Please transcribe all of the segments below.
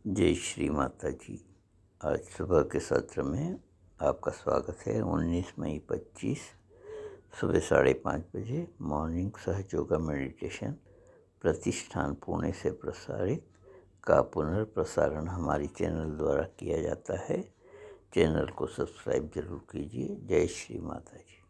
जय श्री माता जी। आज सुबह के सत्र में आपका स्वागत है। 19 मई 25 सुबह 5:30 बजे मॉर्निंग सहज योगा मेडिटेशन प्रतिष्ठान पुणे से प्रसारित का पुनर्प्रसारण हमारी चैनल द्वारा किया जाता है। चैनल को सब्सक्राइब जरूर कीजिए। जय श्री माता जी।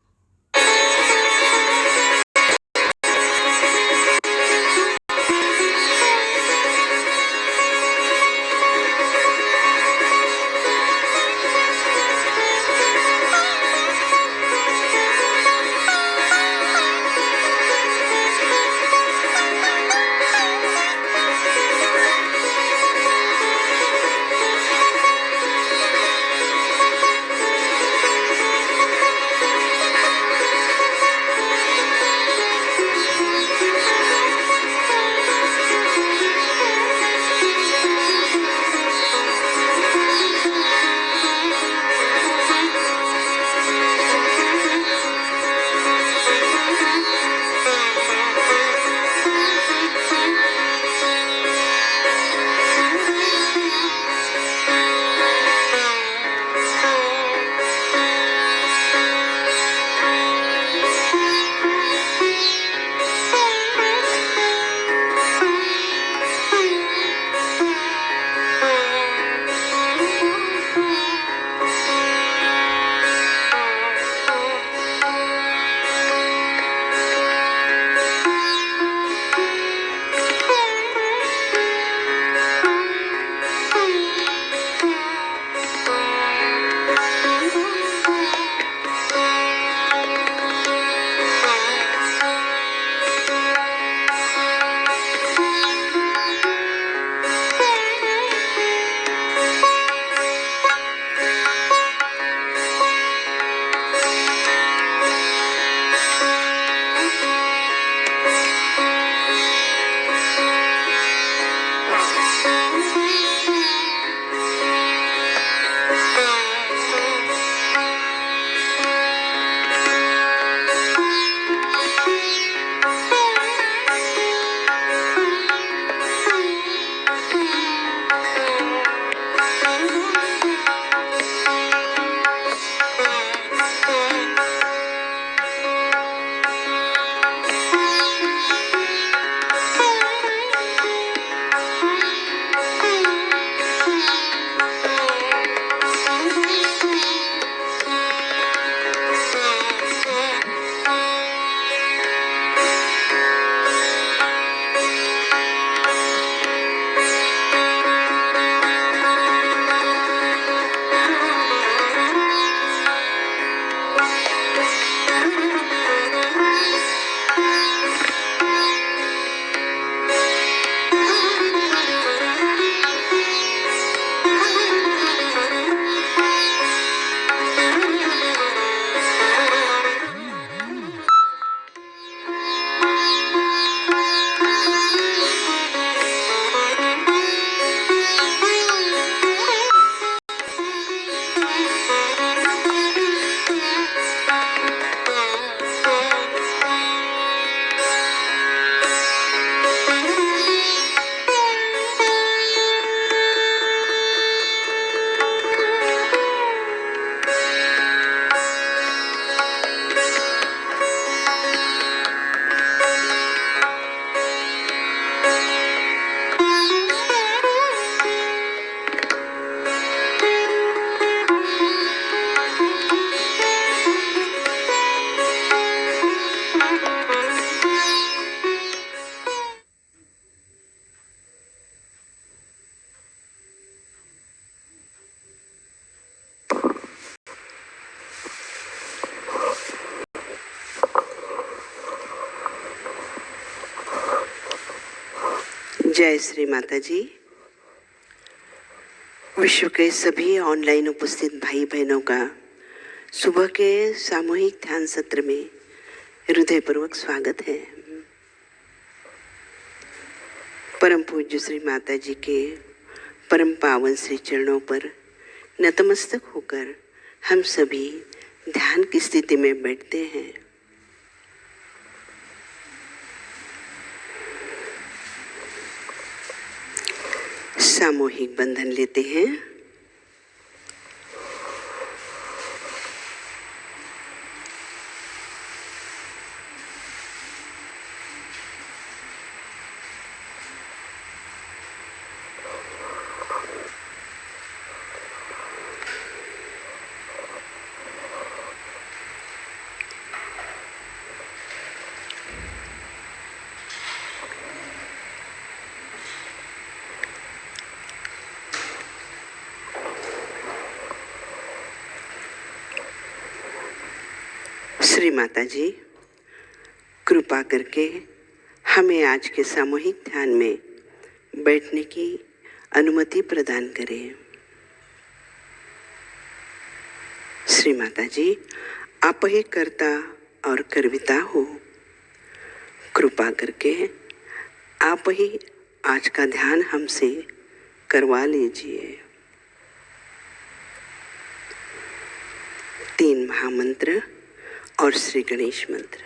जय श्री माता जी। विश्व के सभी ऑनलाइन उपस्थित भाई बहनों का सुबह के सामूहिक ध्यान सत्र में हृदयपूर्वक स्वागत है। परम पूज्य श्री माता जी के परम पावन श्री चरणों पर नतमस्तक होकर हम सभी ध्यान की स्थिति में बैठते हैं। सामूहिक बंधन लेते हैं। श्री माता जी, कृपा करके हमें आज के सामूहिक ध्यान में बैठने की अनुमति प्रदान करें। श्री माता जी, आप ही कर्ता और कर्विता हो। कृपा करके आप ही आज का ध्यान हमसे करवा लीजिए। 3 महामंत्र और श्री गणेश मंत्र।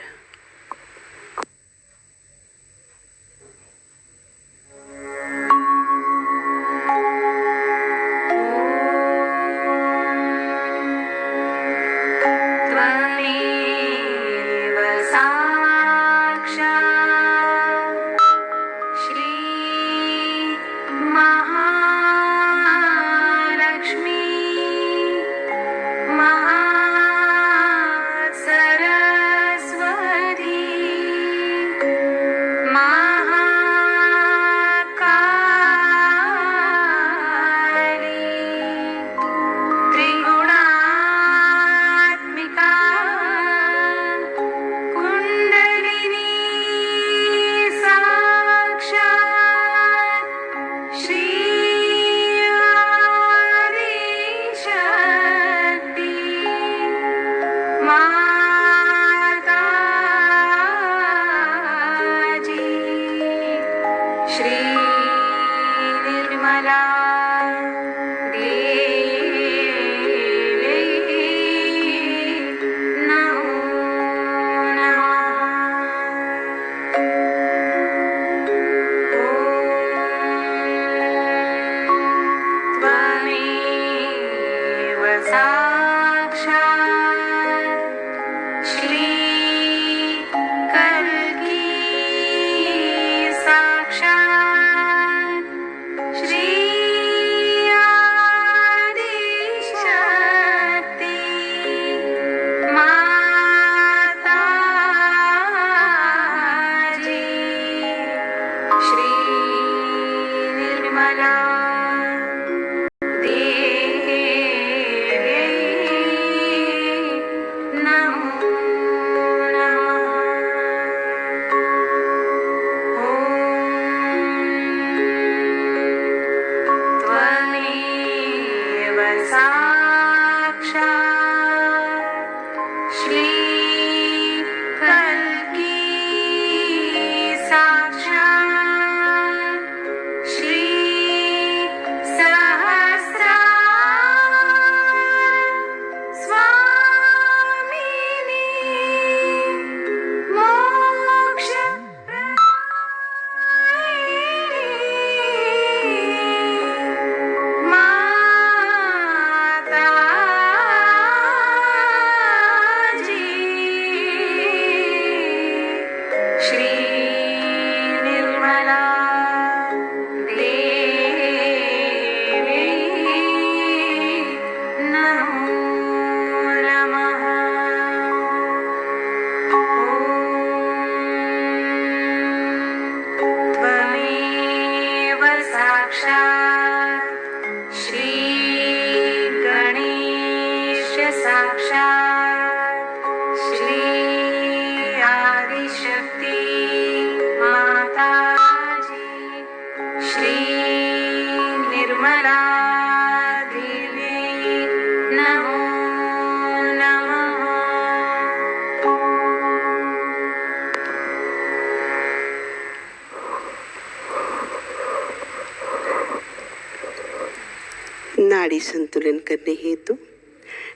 नाड़ी संतुलन करने हेतु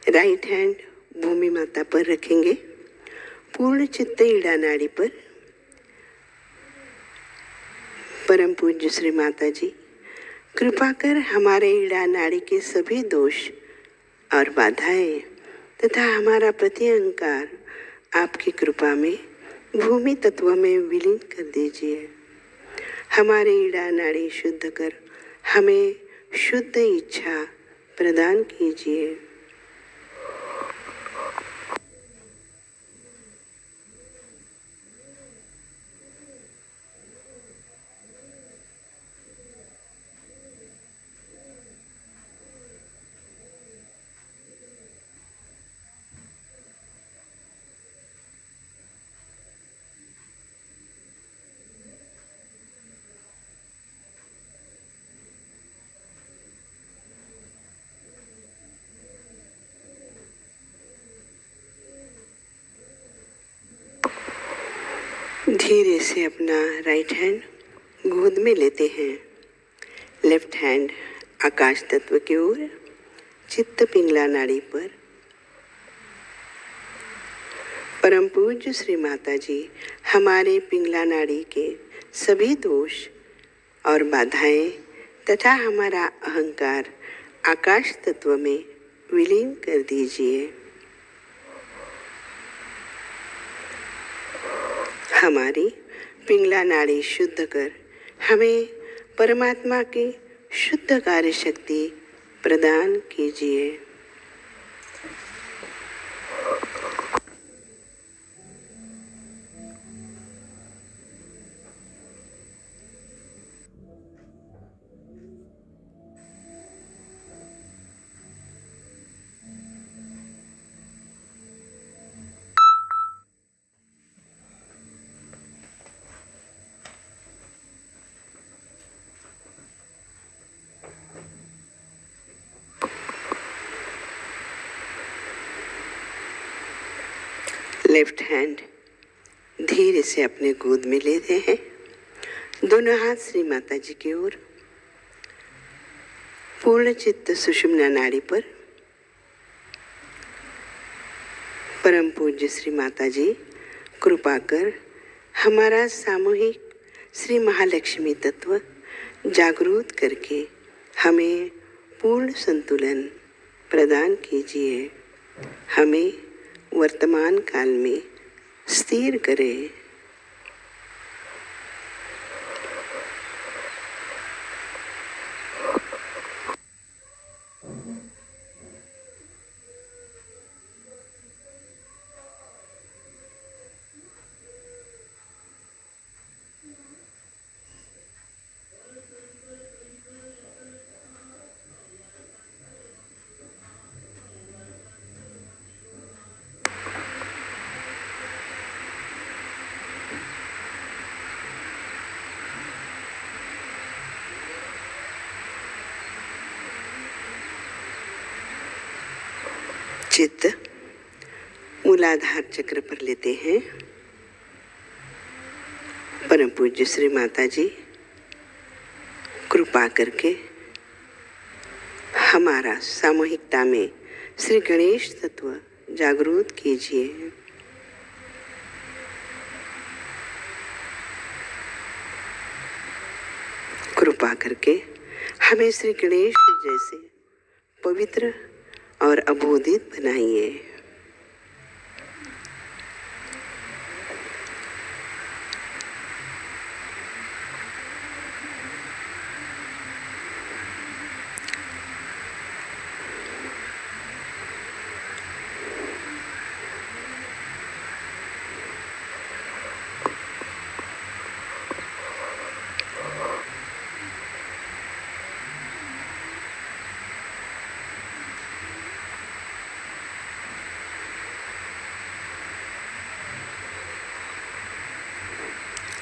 राइट हैंड भूमि माता पर रखेंगे। पूर्ण चित्त ईड़ा नाड़ी पर परम पूज्य श्री माता जी कृपा कर हमारे ईड़ा नाड़ी के सभी दोष और बाधाएं तथा हमारा प्रति अहंकार आपकी कृपा में भूमि तत्व में विलीन कर दीजिए। हमारे ईड़ा नाड़ी शुद्ध कर हमें शुद्ध इच्छा प्रदान कीजिए। धीरे से अपना राइट हैंड गोद में लेते हैं। लेफ्ट हैंड आकाश तत्व की ओर, चित्त पिंगला नाड़ी पर। परम पूज्य श्री माता जी हमारे पिंगला नाड़ी के सभी दोष और बाधाएं तथा हमारा अहंकार आकाश तत्व में विलीन कर दीजिए। हमारी पिंगला नाड़ी शुद्ध कर हमें परमात्मा की शुद्ध कार्य शक्ति प्रदान कीजिए। लेफ्ट हैंड धीरे से अपने गोद में लेते हैं। दोनों हाथ श्री माता जी की ओर, पूर्ण चित्त सुषुम्ना नाड़ी पर। परम पूज्य श्री माता जी कृपा कर हमारा सामूहिक श्री महालक्ष्मी तत्व जागरूक करके हमें पूर्ण संतुलन प्रदान कीजिए। हमें वर्तमान काल में स्थिर करें। चित्त मूलाधार चक्र पर लेते हैं। परम पूज्य श्री माता जी कृपा करके हमारा सामूहिकता में श्री गणेश तत्व जागरूक कीजिए। कृपा करके हमें श्री गणेश जैसे पवित्र और अबोधित बनाइए।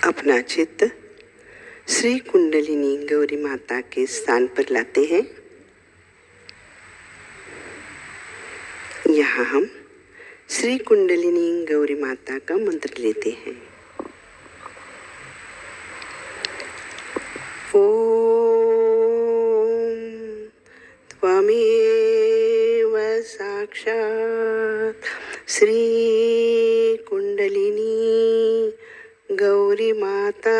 अपना चित्त श्री कुंडलिनी गौरी माता के स्थान पर लाते हैं। यहाँ हम श्री कुंडलिनी गौरी माता का मंत्र लेते हैं। ओम त्वमेव साक्षात् श्री कुंडलिनी गौरी माता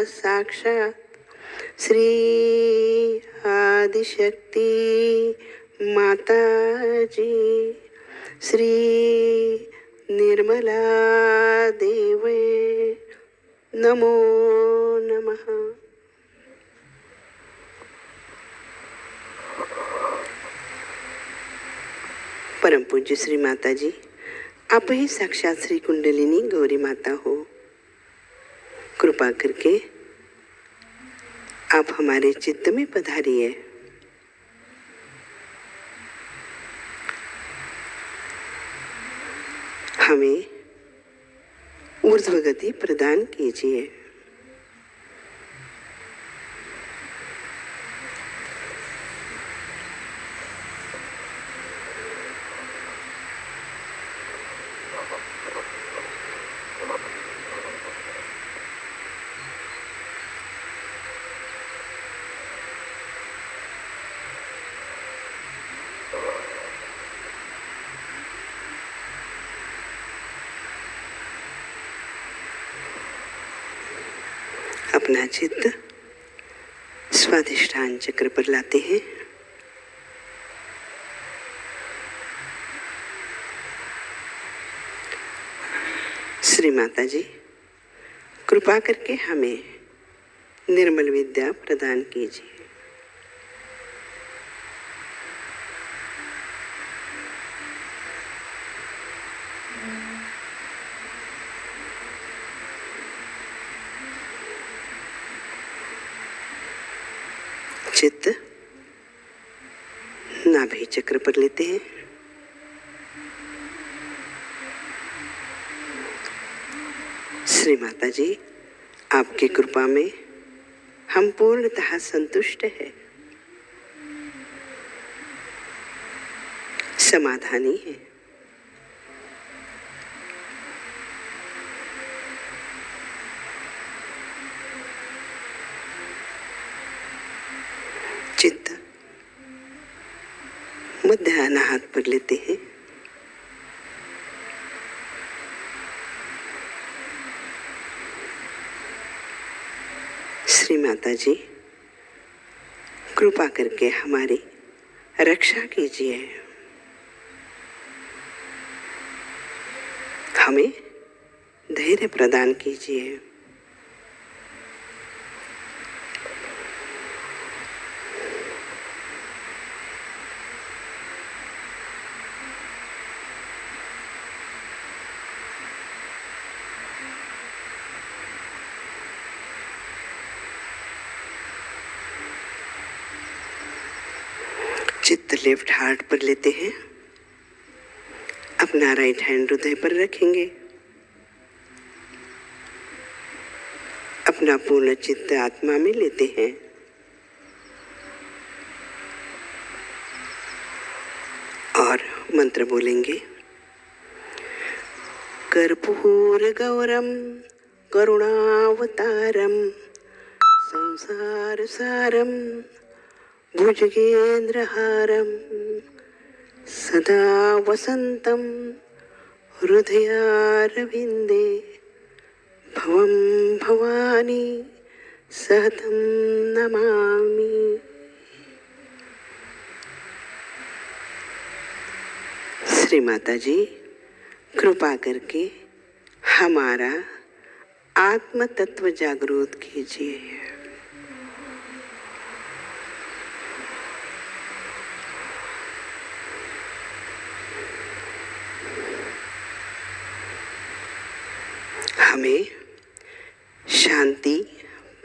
साक्षात् श्री आदिशक्ति माता जी श्री निर्मला देवे नमो नमः। परम पूज्य श्री माता जी, आप ही साक्षात श्री कुंडलिनी गौरी माता हो। कृपा करके आप हमारे चित्त में पधारिए। हमें ऊर्ध्व गति प्रदान कीजिए। अपना चित्त स्वाधिष्ठान चक्र पर लाते हैं। श्री माता जी, कृपा करके हमें निर्मल विद्या प्रदान कीजिए। चित्त नाभि चक्र पर लेते हैं। श्री माता जी, आपकी कृपा में हम पूर्णतः संतुष्ट हैं, समाधानी हैं। चित्त मध्य अनाहत पर लेते हैं। श्री माता जी, कृपा करके हमारी रक्षा कीजिए। हमें धैर्य प्रदान कीजिए। चित्त लेफ्ट हार्ट पर लेते हैं। अपना राइट हैंड हृदय पर रखेंगे। अपना पूर्ण चित्त आत्मा में लेते हैं और मंत्र बोलेंगे। कर्पूर गौरम करुणावतारम संसार सारम भुजगेंद्रहारम सदा वसंतम हृदयारविंदे भवं भवानी सहतं नमामि। श्री माता जी, कृपा करके हमारा आत्म तत्व जागृत कीजिए। हमें शांति,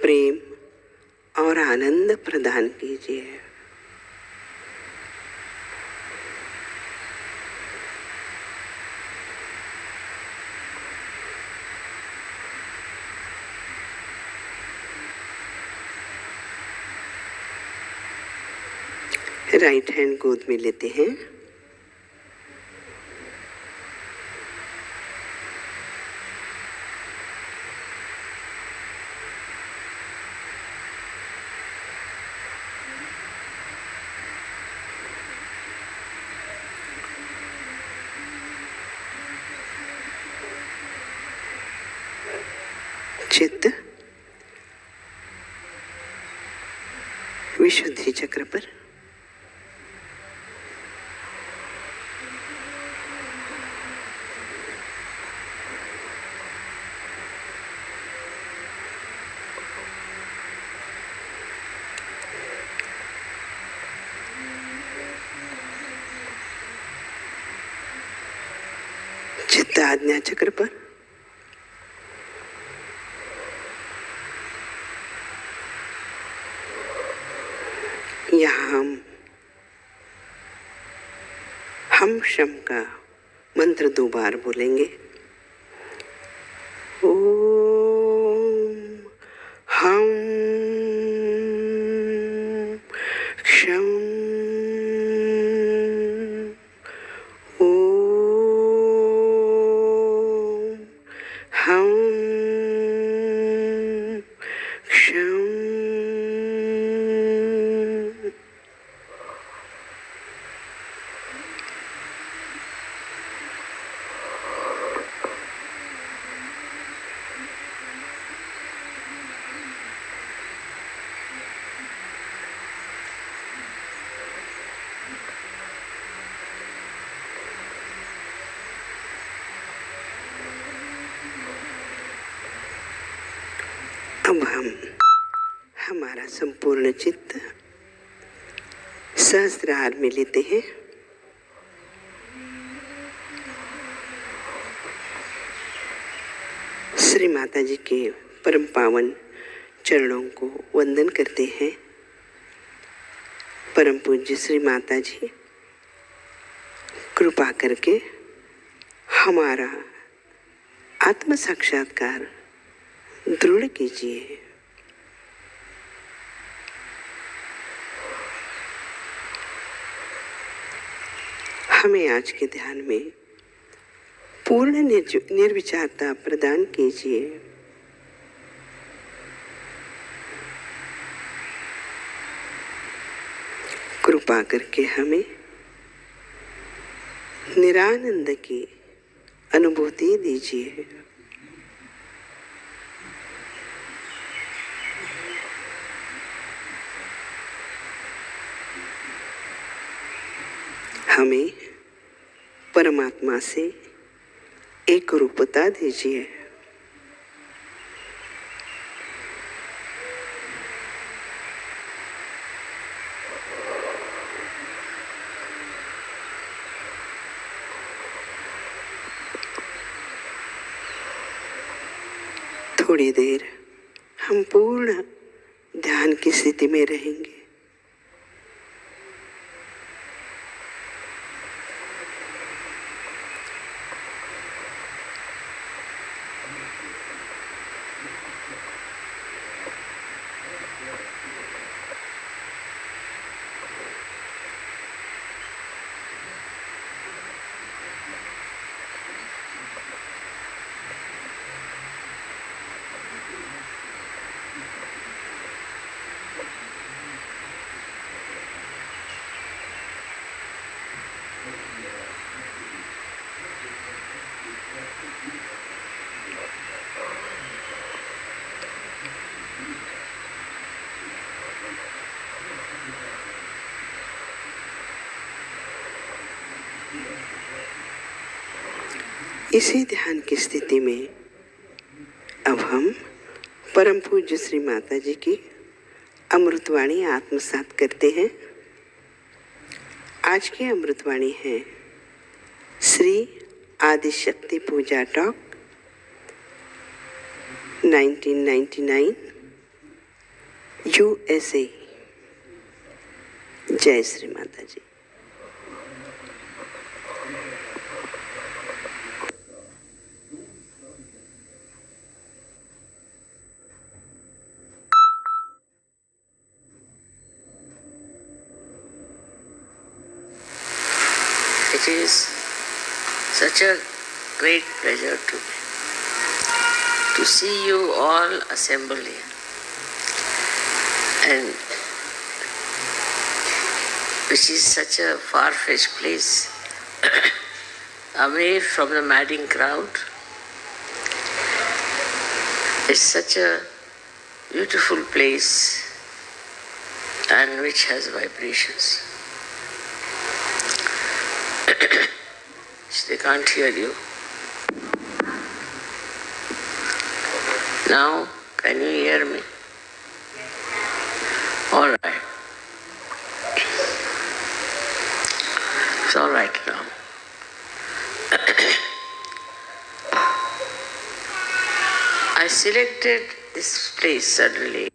प्रेम और आनंद प्रदान कीजिए। राइट हैंड गोद में लेते हैं। चित्त विशुद्धि चक्र पर चित्त आज्ञा चक्र पर यहाँ हम शम का मंत्र 2 बार बोलेंगे। ओम हम शम अब हम हमारा संपूर्ण चित्त सहस्त्रार में लेते हैं। श्री माता जी के परम पावन चरणों को वंदन करते हैं। परम पूज्य श्री माता जी कृपा करके हमारा आत्म साक्षात्कार दृढ़ कीजिए। हमें आज के ध्यान में पूर्ण निर्विचारता प्रदान कीजिए। कृपा करके हमें निरानंद की अनुभूति दीजिए। हमें परमात्मा से एक रूपता दीजिए। थोड़ी देर हम पूर्ण ध्यान की स्थिति में रहेंगे। इसी ध्यान की स्थिति में अब हम परम पूज्य श्री माता जी की अमृतवाणी आत्मसात करते हैं। आज की अमृतवाणी है श्री आदिशक्ति पूजा टॉक 1999 USA। जय श्री माता जी। It is such a great pleasure to see you all assembled here, and which is such a far-fetched place, away from the madding crowd. It's such a beautiful place, and which has vibrations. They can't hear you. Now, can you hear me? All right. It's all right now. I selected this place suddenly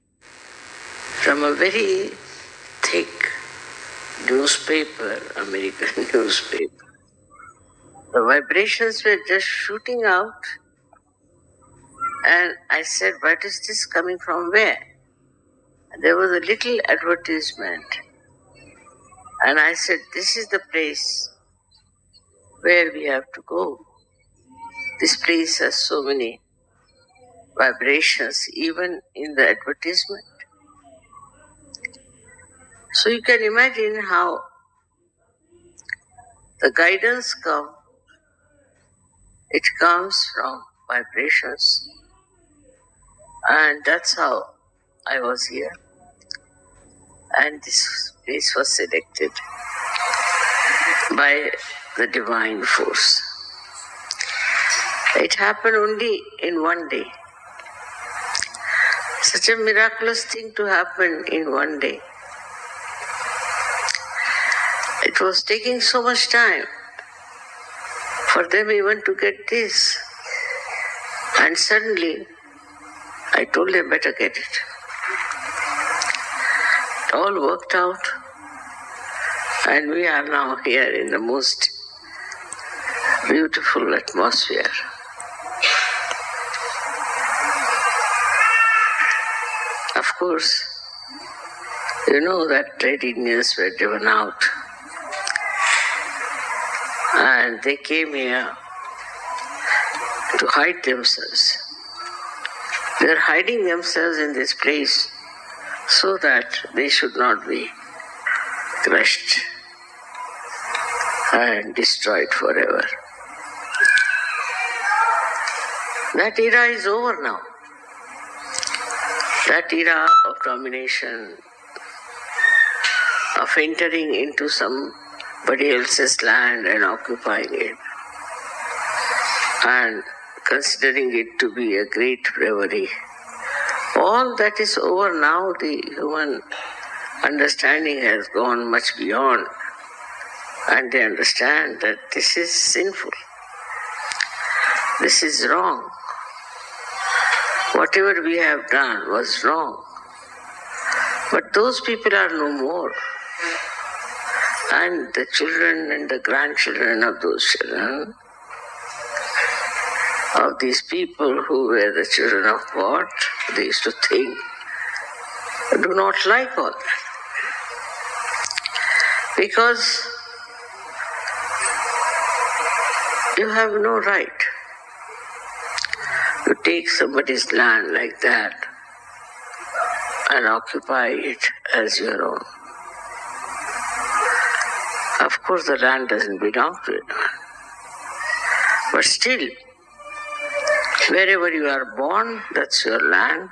from a very thick newspaper, American newspaper. The vibrations were just shooting out, and I said, what is this coming from where? And there was a little advertisement, and I said, this is the place where we have to go. This place has so many vibrations, even in the advertisement. So you can imagine how the guidance comes. It comes from vibrations. And that's how I was here. And this place was selected by the divine force. It happened only in one day. Such a miraculous thing to happen in one day. It was taking so much time for them even to get this. And suddenly, I told them, better get it. It all worked out. And we are now here in the most beautiful atmosphere. Of course, you know that trade unions were driven out. And they came here to hide themselves. They are hiding themselves in this place so that they should not be crushed and destroyed forever. That era is over now. That era of domination, of entering into somebody else's land and occupying it, and considering it to be a great bravery. All that is over now. The human understanding has gone much beyond, and they understand that this is sinful. This is wrong. Whatever we have done was wrong. But those people are no more. And the children and the grandchildren of those children, of these people who were the children of God, they used to think, do not like all that. Because you have no right to take somebody's land like that and occupy it as your own. Of course, the land doesn't belong to anyone. But still, wherever you are born, that's your land.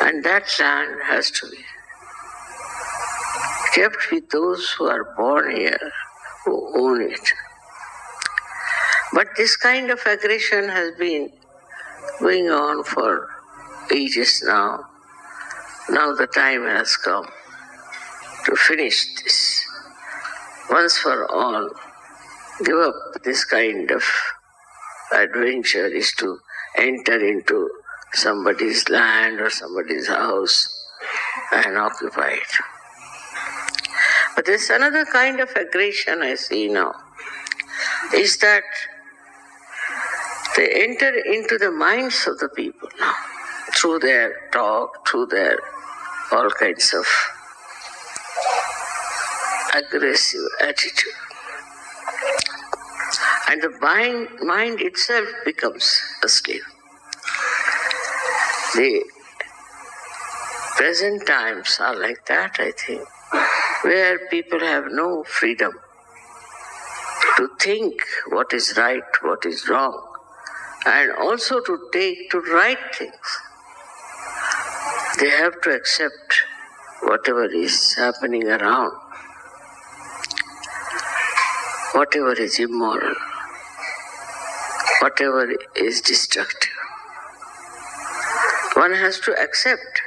And that land has to be kept with those who are born here, who own it. But this kind of aggression has been going on for ages now. Now the time has come to finish this. Once for all, give up this kind of adventure is to enter into somebody's land or somebody's house and occupy it. But there's another kind of aggression I see now, is that they enter into the minds of the people now, through their talk, through their all kinds of aggressive attitude. And the mind itself becomes a slave. The present times are like that, I think, where people have no freedom to think what is right, what is wrong, and also to write things. They have to accept whatever is happening around, whatever is immoral, whatever is destructive. One has to accept,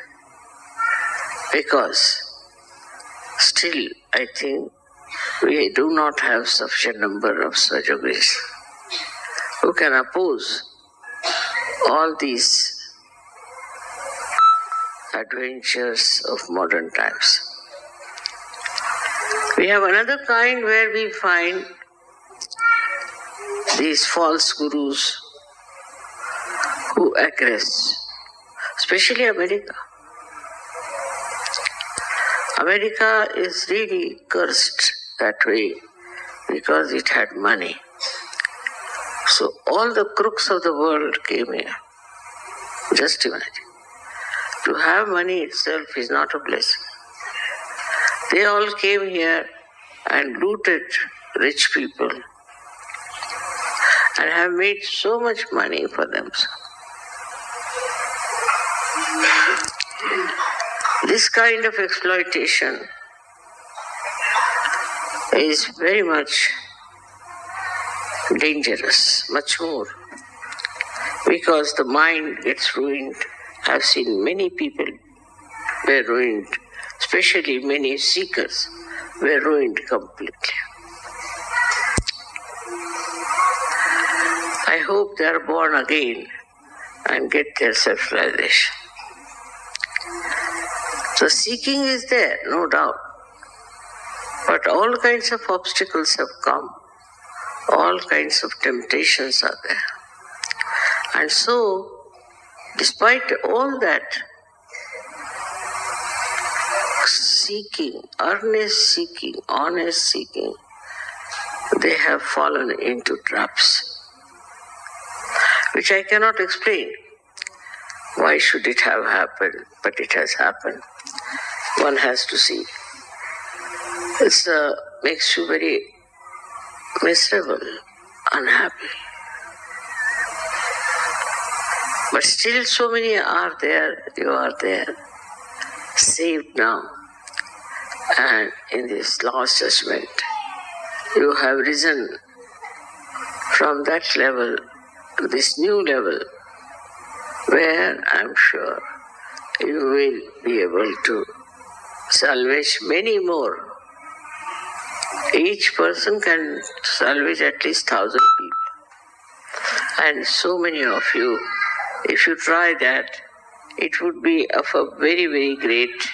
because still I think we do not have sufficient number of Sahajogis who can oppose all these adventures of modern times. We have another kind where we find these false gurus who aggress, especially America. America is really cursed that way because it had money. So all the crooks of the world came here. Just imagine. To have money itself is not a blessing. They all came here and looted rich people and have made so much money for themselves. This kind of exploitation is very much dangerous, much more, because the mind gets ruined. I've seen many people were ruined, especially many seekers were ruined completely. I hope they are born again and get their self-realization. So seeking is there, no doubt. But all kinds of obstacles have come. All kinds of temptations are there. And so, despite all that seeking, earnest seeking, honest seeking, they have fallen into traps, which I cannot explain. Why should it have happened? But it has happened. One has to see. It makes you very miserable, unhappy. But still so many are there, you are there, saved now. And in this last judgment, you have risen from that level to this new level, where I'm sure you will be able to salvage many more. Each person can salvage at least 1,000 people. And so many of you, if you try that, it would be of a very, very great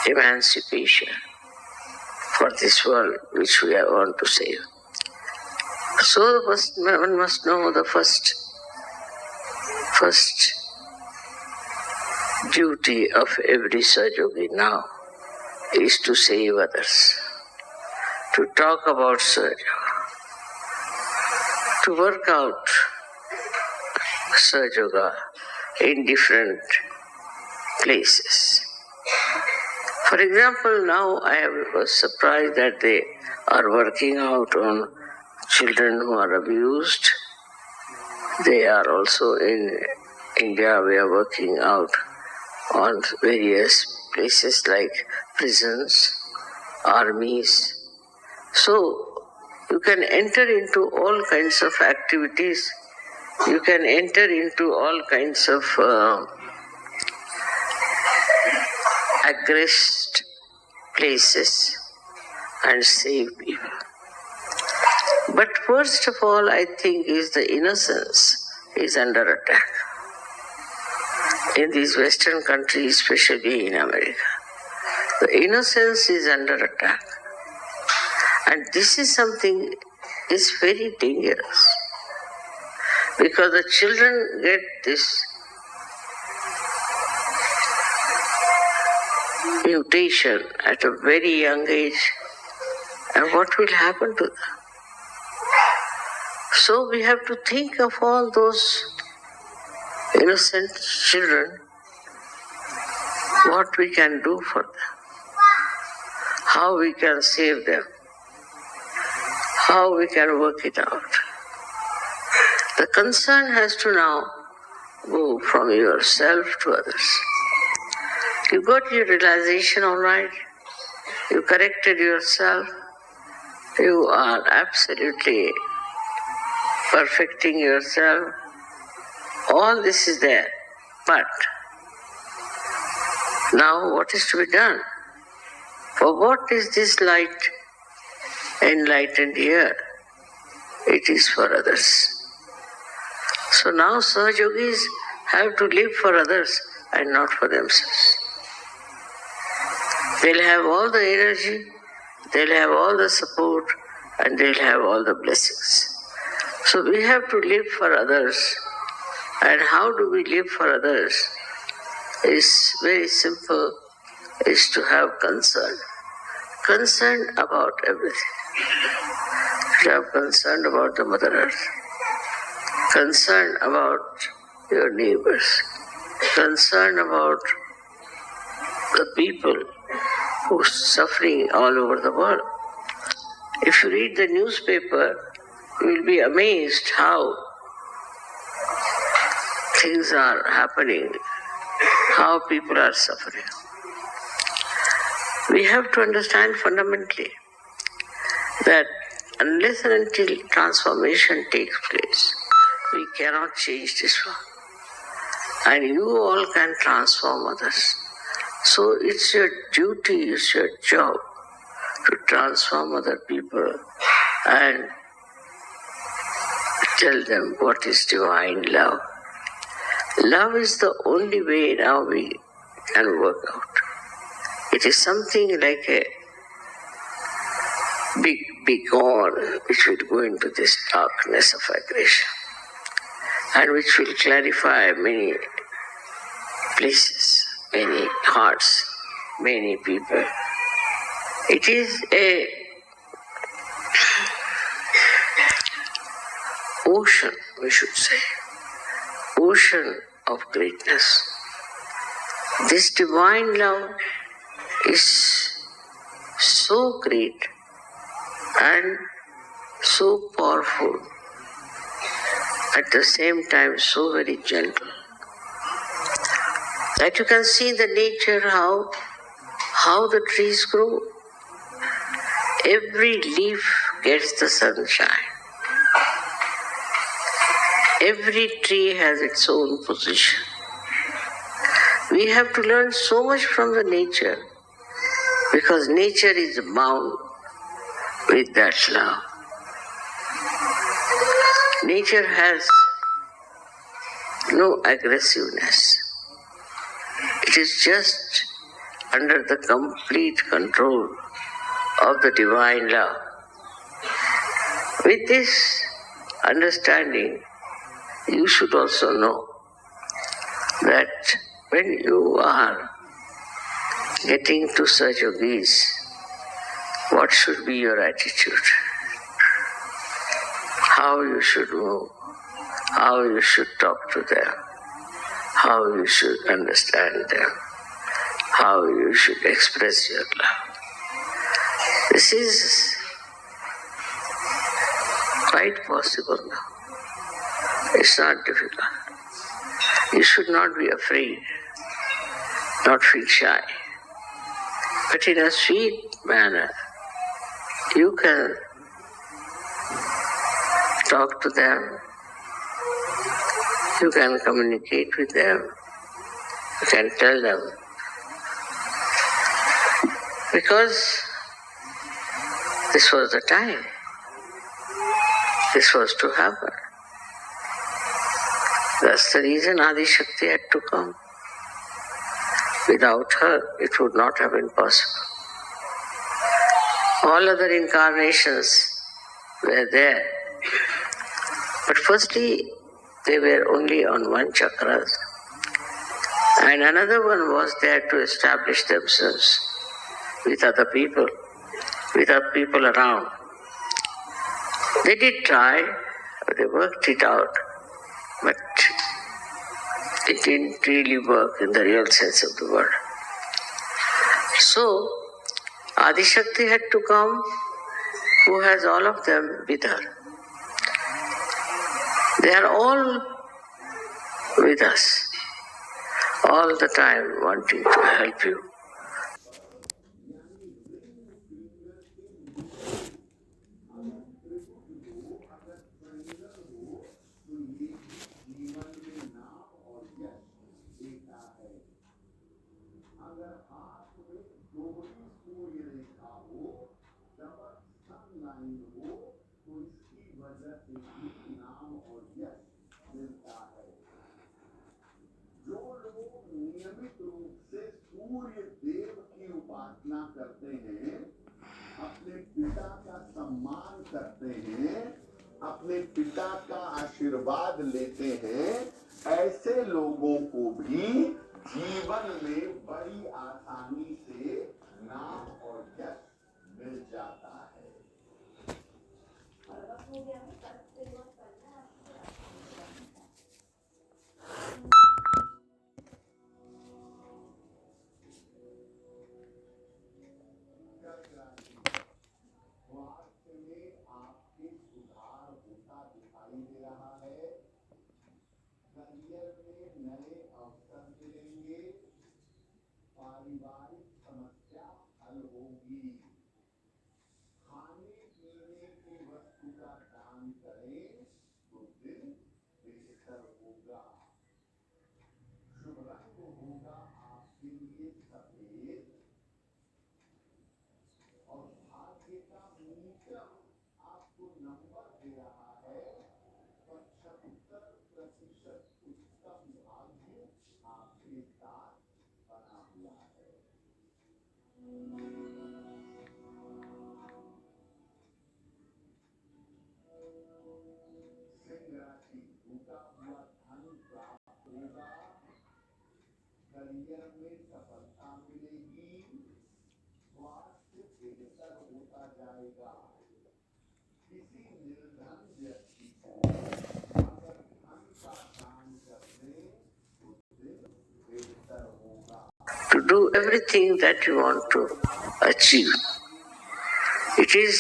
emancipation for this world which we want to save. So one must know the first duty of every Sahajogi now is to save others, to talk about Sahaja, to work out Sahaja in different places. For example, now I was surprised that they are working out on children who are abused. They are also in India, we are working out on various places like prisons, armies. So you can enter into all kinds of activities. You can enter into all kinds of aggressed places and save people. But first of all, I think is the innocence is under attack. In these Western countries, especially in America, the innocence is under attack. And this is something is very dangerous, because the children get this mutation at a very young age, and what will happen to them? So we have to think of all those innocent children, what we can do for them, how we can save them, how we can work it out. The concern has to now go from yourself to others. You got your realization all right. You corrected yourself. You are absolutely perfecting yourself. All this is there. But now what is to be done? For what is this light enlightened here? It is for others. So now Sahajogis have to live for others and not for themselves. They'll have all the energy, they'll have all the support, and they'll have all the blessings. So we have to live for others. And how do we live for others? It's very simple, is to have concern. Concern about everything. You have concern about the Mother Earth. Concern about your neighbors. Concern about the people who are suffering all over the world. If you read the newspaper, you will be amazed how things are happening, how people are suffering. We have to understand fundamentally that unless and until transformation takes place, we cannot change this world. And you all can transform others. So it's your duty, it's your job to transform other people and tell them what is divine love. Love is the only way now we can work out. It is something like a big beacon which will go into this darkness of aggression and which will clarify many places, many hearts, many people. It is a ocean, we should say, ocean of greatness. This divine love is so great and so powerful, at the same time so very gentle, that you can see the nature how the trees grow. Every leaf gets the sunshine. Every tree has its own position. We have to learn so much from the nature because nature is bound with that love. Nature has no aggressiveness. It is just under the complete control of the divine love. With this understanding, you should also know that when you are getting to Sahajogis, what should be your attitude? How you should move, how you should talk to them, how you should understand them, how you should express your love. This is quite possible now. It's not difficult. You should not be afraid, not feel shy. But in a sweet manner, you can talk to them, you can communicate with them, you can tell them. Because this was the time. This was to happen. That's the reason Adi Shakti had to come. Without her, it would not have been possible. All other incarnations were there. But firstly, they were only on one chakra. And another one was there to establish themselves with other people around. They did try, they worked it out, but it didn't really work in the real sense of the word. So, Adi Shakti had to come, who has all of them with her. They are all with us, all the time wanting to help you. करते हैं, अपने पिता का सम्मान करते हैं, अपने पिता का आशीर्वाद लेते हैं, ऐसे लोगों को भी जीवन में बड़ी आसानी से नाम और यश मिल जाता है। पारिवारिक समस्या हल होगी। खाने पीने की वस्तु का दान करें तो दिन बेहतर होगा। शुभ रंग होगा आपके लिए सफेद और भाग्य का मीटर आपको नंबर दे रहा है 75% उत्तम भाग्य आपके साथ बना हुआ है। सिंह राशि टूटा हुआ धन प्राप्त होगा, करियर में सफलता मिलेगी, स्वास्थ्य बेहतर होता जाएगा। किसी निर्धन व्यक्ति को अगर धन का दान कर दें तो दिन बेहतर होगा। To do everything that you want to achieve. It is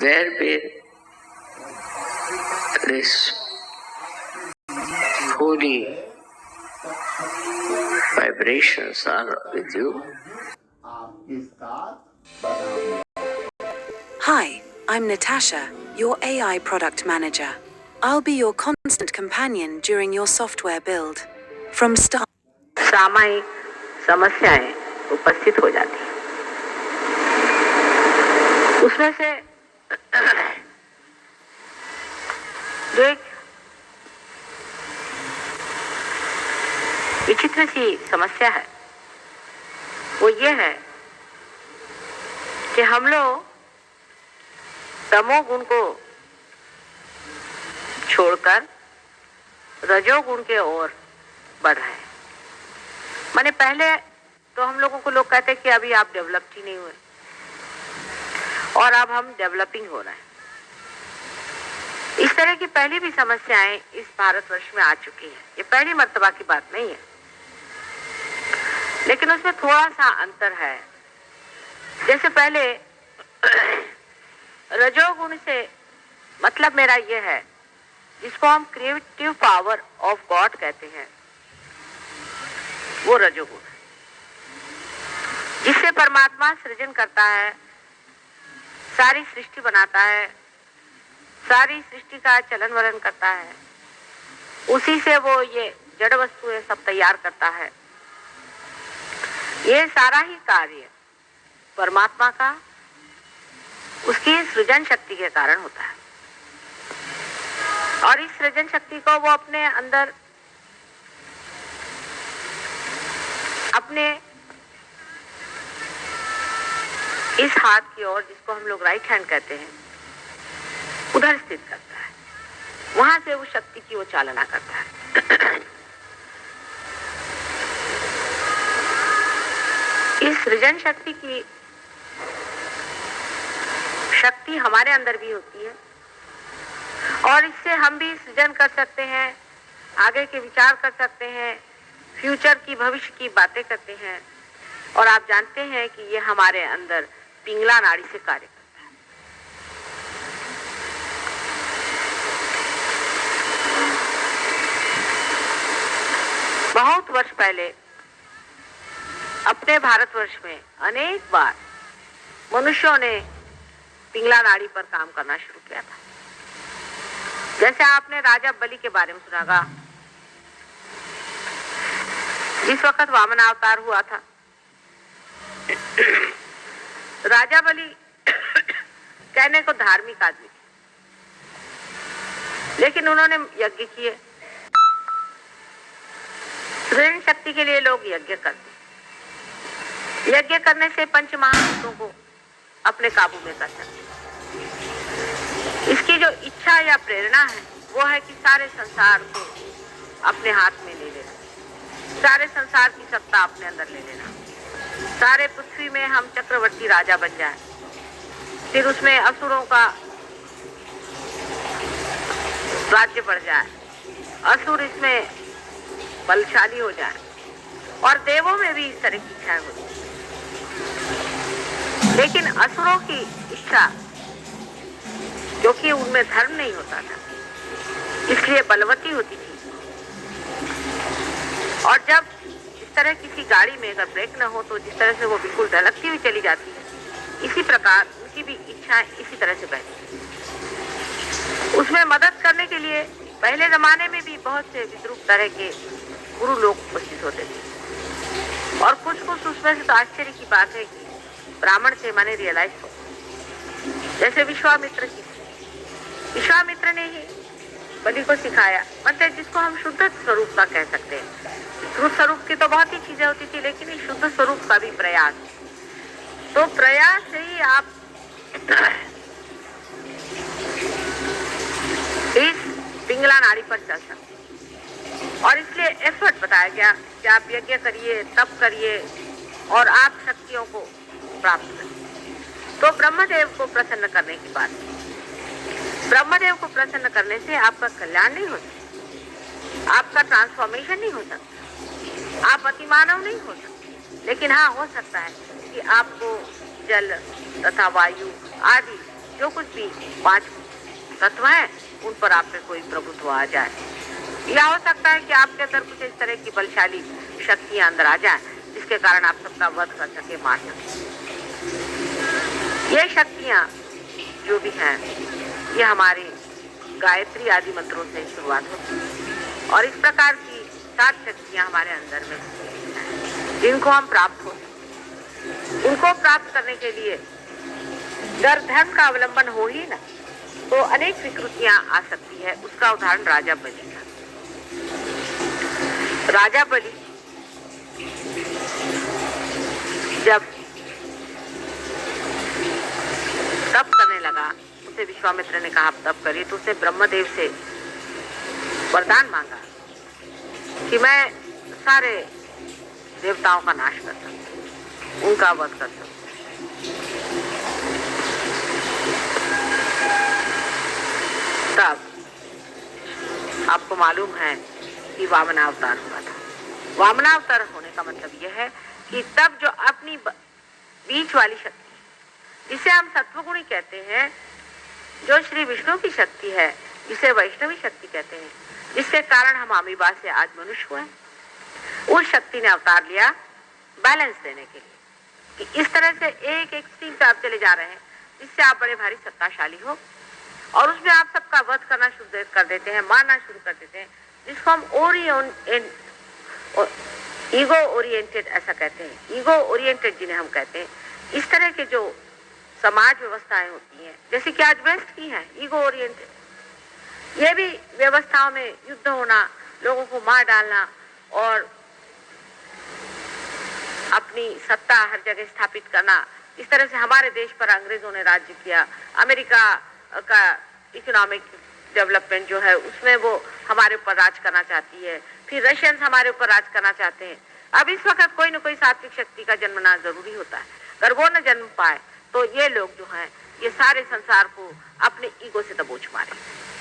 there where this holy vibrations are with you. आपके साथ बना। Hi, I'm Natasha, your AI product manager. I'll be your constant companion during your software build. From start. सामायिक समस्याएं उपस्थित हो जाती हैं। उसमें से जो एक विचित्र सी समस्या है वो ये है कि हम लोग तमोगुण को छोड़कर रजोगुण के ओर बढ़ रहे हैं। माने पहले तो हम लोगों को लोग कहते हैं कि अभी आप डेवलप्ड ही नहीं हुए और अब हम डेवलपिंग हो रहे हैं। इस तरह की पहली भी समस्याएं इस भारतवर्ष में आ चुकी हैं। ये पहली मर्तबा की बात नहीं है, लेकिन उसमें थोड़ा सा अंतर है। जैसे पहले रजोगुण से मतलब मेरा ये है जिसको हम क्रिएटिव पावर ऑफ गॉड कहते हैं, वो रजोगुण है, जिससे परमात्मा सृजन करता है, सारी सृष्टि बनाता है, सारी सृष्टि का चलन वलन करता है, उसी से वो ये जड़ वस्तुएं सब तैयार करता है। ये सारा ही कार्य परमात्मा का उसकी सृजन शक्ति के कारण होता है और इस सृजन शक्ति को वो अपने अंदर अपने इस हाथ की ओर, जिसको हम लोग राइट हैंड कहते हैं, उधर स्थित करता है। वहां से उस शक्ति की वो चालना करता है। इस सृजन शक्ति की शक्ति हमारे अंदर भी होती है और इससे हम भी सृजन कर सकते हैं, आगे के विचार कर सकते हैं, फ्यूचर की, भविष्य की बातें करते हैं। और आप जानते हैं कि ये हमारे अंदर पिंगला नाड़ी से कार्य करता है। बहुत वर्ष पहले अपने भारतवर्ष में अनेक बार मनुष्यों ने पिंगला नाड़ी पर काम करना शुरू किया था। जैसे आपने राजा बलि के बारे में सुना होगा, जिस वक्त वामन अवतार हुआ था। राजा बलि कहने को धार्मिक आदमी थे, लेकिन उन्होंने यज्ञ किए। सृजन शक्ति के लिए लोग यज्ञ करते। यज्ञ करने से पंच महाभूतों को अपने काबू में कर सकते। इसकी जो इच्छा या प्रेरणा है वो है कि सारे संसार को अपने हाथ में ले लेना, सारे संसार की सत्ता अपने अंदर ले लेना, सारे पृथ्वी में हम चक्रवर्ती राजा बन जाए, फिर उसमें असुरों का राज्य बढ़ जाए, असुर इसमें बलशाली हो जाए और देवों में भी इस तरह की इच्छाएं होती। लेकिन असुरों की इच्छा, क्योंकि उनमें धर्म नहीं होता था, इसलिए बलवती होती थी। और जब इस तरह किसी गाड़ी में अगर ब्रेक न हो तो जिस तरह से वो बिल्कुल ढलकती हुई चली जाती है, इसी प्रकार उनकी भी इच्छाएं इसी तरह से बहती। उसमें मदद करने के लिए पहले जमाने में भी बहुत से विद्रूप तरह के गुरु लोग उपस्थित होते थे। और कुछ उसमें से तो आश्चर्य की बात है कि ब्राह्मण थे, माने रियलाइज हो। जैसे विश्वामित्र की, विश्वामित्र ने ही बलि को सिखाया, मतलब जिसको हम शुद्ध स्वरूप का कह सकते हैं। शुद्ध स्वरूप की तो बहुत ही चीजें होती थी, लेकिन इस शुद्ध स्वरूप का भी प्रयास, तो प्रयास से ही आप इस पिंगला नाड़ी पर चल सकते। और इसलिए एफर्ट बताया गया कि आप यज्ञ करिए, तप करिए और आप शक्तियों को प्राप्त करिए। तो ब्रह्मदेव को प्रसन्न करने की बात, ब्रह्मदेव को प्रसन्न करने से आपका कल्याण नहीं हो सकता, आपका ट्रांसफॉर्मेशन नहीं हो सकता, आप अतिमानव नहीं हो सकते। लेकिन हाँ, हो सकता है कि आपको जल तथा वायु आदि जो कुछ भी 5 तत्व हैं उन पर आप पे कोई प्रभुत्व आ जाए, या हो सकता है कि आपके अंदर कुछ इस तरह की बलशाली शक्तियां अंदर आ जाए जिसके कारण आप सबका वध कर सके, मार सके। ये शक्तियां जो भी हैं, ये हमारे गायत्री आदि मंत्रों से शुरुआत होती है। और इस प्रकार की 7 शक्तियां हमारे अंदर में जिनको हम प्राप्त हो, उनको प्राप्त करने के लिए अगर धर्म का अवलंबन हो ही ना तो अनेक विकृतियां आ सकती है। उसका उदाहरण राजा बलि था। राजा बलि जब तप करने लगा, उसे विश्वामित्र ने कहा आप तप करिए, तो उसने ब्रह्मदेव से वरदान मांगा कि मैं सारे देवताओं का नाश कर सकता, उनका वध कर सकता। तब आपको मालूम है कि वामनावतार हुआ था। वामनावतार होने का मतलब यह है कि तब जो अपनी बीच वाली शक्ति, जिसे हम सत्वगुणी कहते हैं, जो श्री विष्णु की शक्ति है, जिसे वैष्णवी शक्ति कहते हैं, जिसके कारण हम अमीबा से आज मनुष्य हुए, उस शक्ति ने अवतार लिया बैलेंस देने के लिए कि इस तरह से एक एक्सट्रीम पे आप चले जा रहे हैं जिससे आप बड़े भारी सत्ताशाली हो और उसमें आप सबका वध करना शुरू कर देते हैं, मारना शुरू कर देते हैं, जिसको हम ईगो ओरिएंटेड ऐसा कहते हैं। ईगो ओरिएंटेड जिन्हें हम कहते हैं, इस तरह के जो समाज व्यवस्थाएं होती हैं, जैसे कि आज वेस्ट की हैं, ईगो ओरिएंटेड, ये भी व्यवस्थाओं में युद्ध होना, लोगों को मार डालना और अपनी सत्ता हर जगह स्थापित करना। इस तरह से हमारे देश पर अंग्रेजों ने राज्य किया। अमेरिका का इकोनॉमिक डेवलपमेंट जो है उसमें वो हमारे ऊपर राज करना चाहती है, फिर रशियंस हमारे ऊपर राज करना चाहते हैं। अब इस वक्त कोई न कोई सात्विक शक्ति का जन्मना जरूरी होता है। अगर वो न जन्म पाए तो ये लोग जो हैं ये सारे संसार को अपने ईगो से दबोच मारे।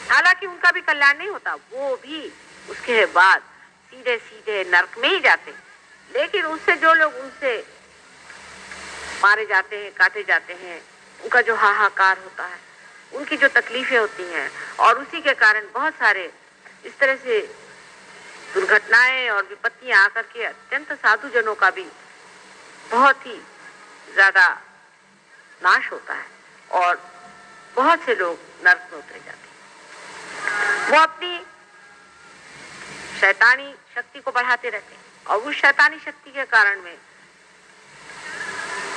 हालांकि उनका भी कल्याण नहीं होता, वो भी उसके बाद सीधे सीधे नरक में ही जाते, लेकिन उससे जो लोग उनसे मारे जाते हैं, काटे जाते हैं, उनका जो हाहाकार होता है, उनकी जो तकलीफें होती हैं, और उसी के कारण बहुत सारे इस तरह से दुर्घटनाएं और विपत्तियां आकर के अत्यंत साधुजनों का भी बहुत ही ज्यादा नाश होता है और बहुत से लोग नरक में उतरे जाते हैं। वो अपनी शैतानी शक्ति को बढ़ाते रहते हैं और उस शैतानी शक्ति के कारण में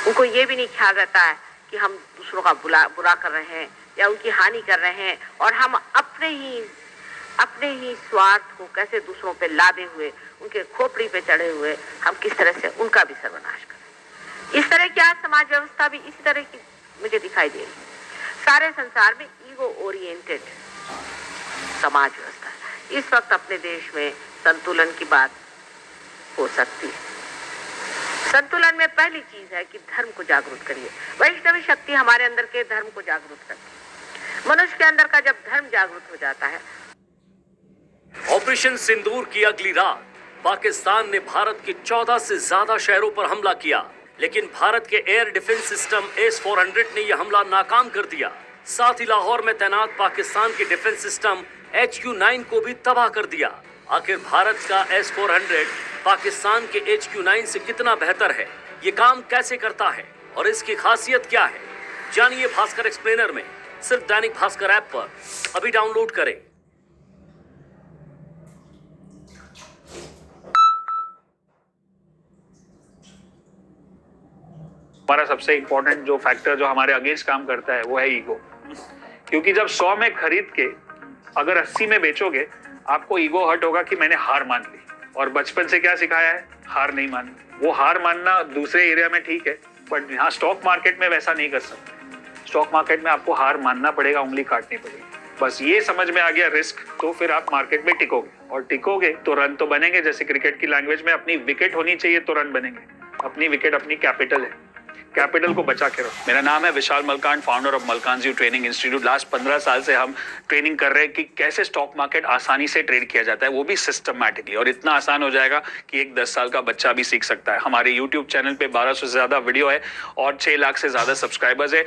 उनको ये भी नहीं ख्याल रहता है कि हम दूसरों का बुरा कर रहे हैं या उनकी हानि कर रहे हैं और हम अपने ही स्वार्थ को कैसे दूसरों पे लादे हुए, उनके खोपड़ी पे चढ़े हुए हम किस तरह से उनका भी सर्वनाश करें। इस तरह की आज समाज व्यवस्था भी इसी तरह की मुझे दिखाई दे रही है। सारे संसार में ईगो ओरिएंटेड समाज व्यवस्था है। इस वक्त अपने देश में संतुलन की बात हो सकती है। संतुलन में पहली चीज है कि धर्म को जागरूक करिए। वैष्णवी शक्ति हमारे अंदर के धर्म को जागरूक करती है। मनुष्य के अंदर का जब धर्म जागरूक हो जाता है। ऑपरेशन सिंदूर की अगली रात पाकिस्तान ने भारत के 14 से ज्यादा शहरों पर हमला किया, लेकिन भारत के एयर डिफेंस सिस्टम S-400 ने यह हमला नाकाम कर दिया। साथ ही लाहौर में तैनात पाकिस्तान के डिफेंस सिस्टम HQ-9 को भी तबाह कर दिया। आखिर भारत का S-400 पाकिस्तान के HQ-9 से कितना बेहतर है, ये काम कैसे करता है और इसकी खासियत क्या है, जानिए भास्कर एक्सप्लेनर में। सिर्फ दैनिक भास्कर ऐप पर अभी डाउनलोड करें। हमारा सबसे इंपॉर्टेंट जो फैक्टर जो हमारे अगेंस्ट काम करता है वो है ईगो। क्योंकि जब 100 में खरीद के अगर 80 में बेचोगे, आपको ईगो हर्ट होगा कि मैंने हार मान ली। और बचपन से क्या सिखाया है? हार नहीं माननी। वो हार मानना दूसरे एरिया में ठीक है, बट यहाँ स्टॉक मार्केट में वैसा नहीं कर सकते। स्टॉक मार्केट में आपको हार मानना पड़ेगा, उंगली काटनी पड़ेगी। बस ये समझ में आ गया रिस्क, तो फिर आप मार्केट में टिकोगे और टिकोगे तो रन तो बनेंगे। जैसे क्रिकेट की लैंग्वेज में अपनी विकेट होनी चाहिए तो रन बनेंगे। अपनी विकेट अपनी कैपिटल है, कैपिटल को बचा के रखो। मेरा नाम है Vishal Malkan, founder of Malkanji training institute. Last 15 साल से हम ट्रेनिंग कर रहे हैं कि कैसे स्टॉक मार्केट आसानी से ट्रेड किया जाता है, वो भी सिस्टमैटिकली। और इतना आसान हो जाएगा कि एक 10 साल का बच्चा भी सीख सकता है। हमारे यूट्यूब चैनल पे 1200 से ज्यादा वीडियो है और 6 लाख से ज्यादा सब्सक्राइबर्स है।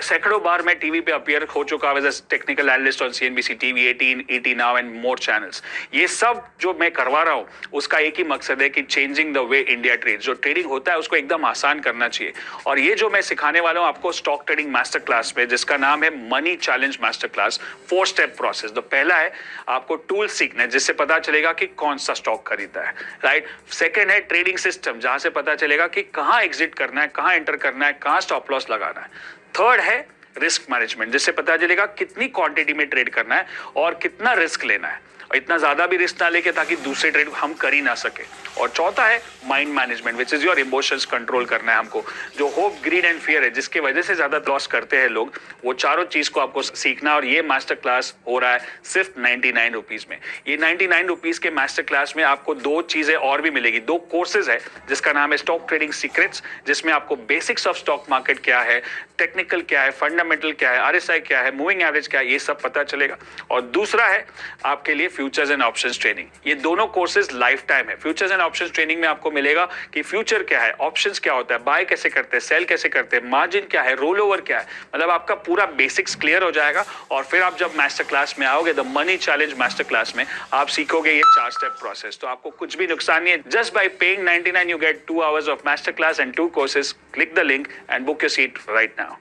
सैकड़ों बार मैं टीवी पे अपीयर हो चुका हूं as technical analyst on CNBC TV 18, ET Now and more channels. ये सब जो मैं करवा रहा हूँ उसका एक ही मकसद है कि changing the way India trade. जो ट्रेडिंग होता है उसको एकदम आसान करना चाहिए। और ये जो मैं सिखाने वाला हूं आपको स्टॉक ट्रेडिंग मास्टर क्लास में, जिसका नाम है money challenge master class, 4 step process. तो पहला है आपको टूल सीखना है जिससे पता चलेगा कि कौन सा स्टॉक खरीदना है, राइट। सेकंड है ट्रेडिंग सिस्टम, जहां से पता चलेगा कि कहां एग्जिट करना है, कहां एंटर करना है, कहां स्टॉप लॉस लगाना है। थर्ड है रिस्क मैनेजमेंट, जिससे पता चलेगा कितनी क्वांटिटी में ट्रेड करना है और कितना रिस्क लेना है, और इतना ज्यादा भी रिस्क ना लेके ताकि दूसरे ट्रेड हम कर ही ना सके। और चौथा है mind management, which is your emotions control करना है हमको। जो होप, ग्रीड एंड फियर है, जिसके वजह से ज्यादा लॉस करते हैं लोग, वो चारों चीज को आपको सीखना। और ये मास्टर क्लास हो रहा है सिर्फ 99 रुपीज में। ये 99 रुपीज के मास्टर क्लास में आपको 2 चीजें और भी मिलेगी। 2 कोर्सेज है जिसका नाम है स्टॉक ट्रेडिंग सीक्रेट्स, जिसमें आपको बेसिक्स ऑफ स्टॉक मार्केट क्या है, टेक्निकल क्या है, फंडामेंटल क्या है, RSI क्या है, मूविंग एवरेज क्या है, ये सब पता चलेगा। और दूसरा है आपके लिए फ्यूचर्स एंड ऑप्शंस ट्रेनिंग। ये दोनों कोर्सेज लाइफ टाइम है। फ्यूचर्स एंड ऑप्शंस ट्रेनिंग में आपको मिलेगा कि फ्यूचर क्या है, ऑप्शंस क्या होता है, बाय कैसे करते हैं, सेल कैसे करते हैं, मार्जिन क्या है, रोल ओवर क्या है, मतलब आपका पूरा बेसिक्स क्लियर हो जाएगा। और फिर आप जब मास्टर क्लास में आओगे, the money challenge master class में, आप सीखोगे ये 4 स्टेप प्रोसेस। तो आपको कुछ भी नुकसान नहीं है। Just by paying 99 you get 2 hours of master class and 2 courses. Click the link and book your seat right now.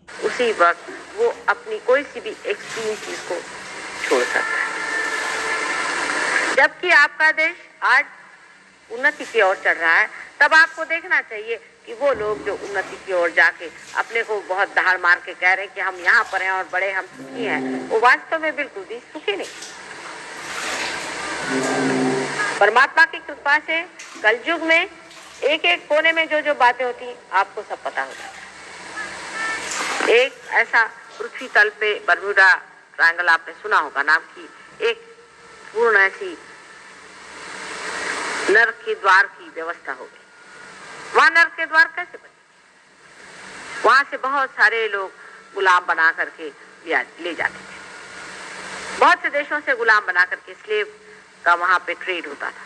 उसी वक्त वो अपनी कोई सी भी एक्सट्रीम चीज को छोड़ सकता है। जबकि आपका देश आज उन्नति की ओर चढ़ रहा है, तब आपको देखना चाहिए कि वो लोग जो उन्नति की ओर जाके अपने को बहुत दहाड़ मार के कह रहे हैं कि हम यहाँ पर हैं और बड़े हम सुखी हैं, वो वास्तव में बिल्कुल भी सुखी नहीं। परमात्मा की कृपा से कलयुग में एक एक कोने में जो जो बातें होती हैं आपको सब पता होता है। एक ऐसा पृथ्वी तल पे बरमूडा ट्रायंगल आपने सुना होगा नाम की, एक पूर्ण ऐसी नर्क के द्वार की व्यवस्था होगी। वहां नर्क के द्वार कैसे बने? वहां से बहुत सारे लोग गुलाम बना करके ले जाते थे। बहुत से देशों से गुलाम बना करके स्लेव का वहां पे ट्रेड होता था।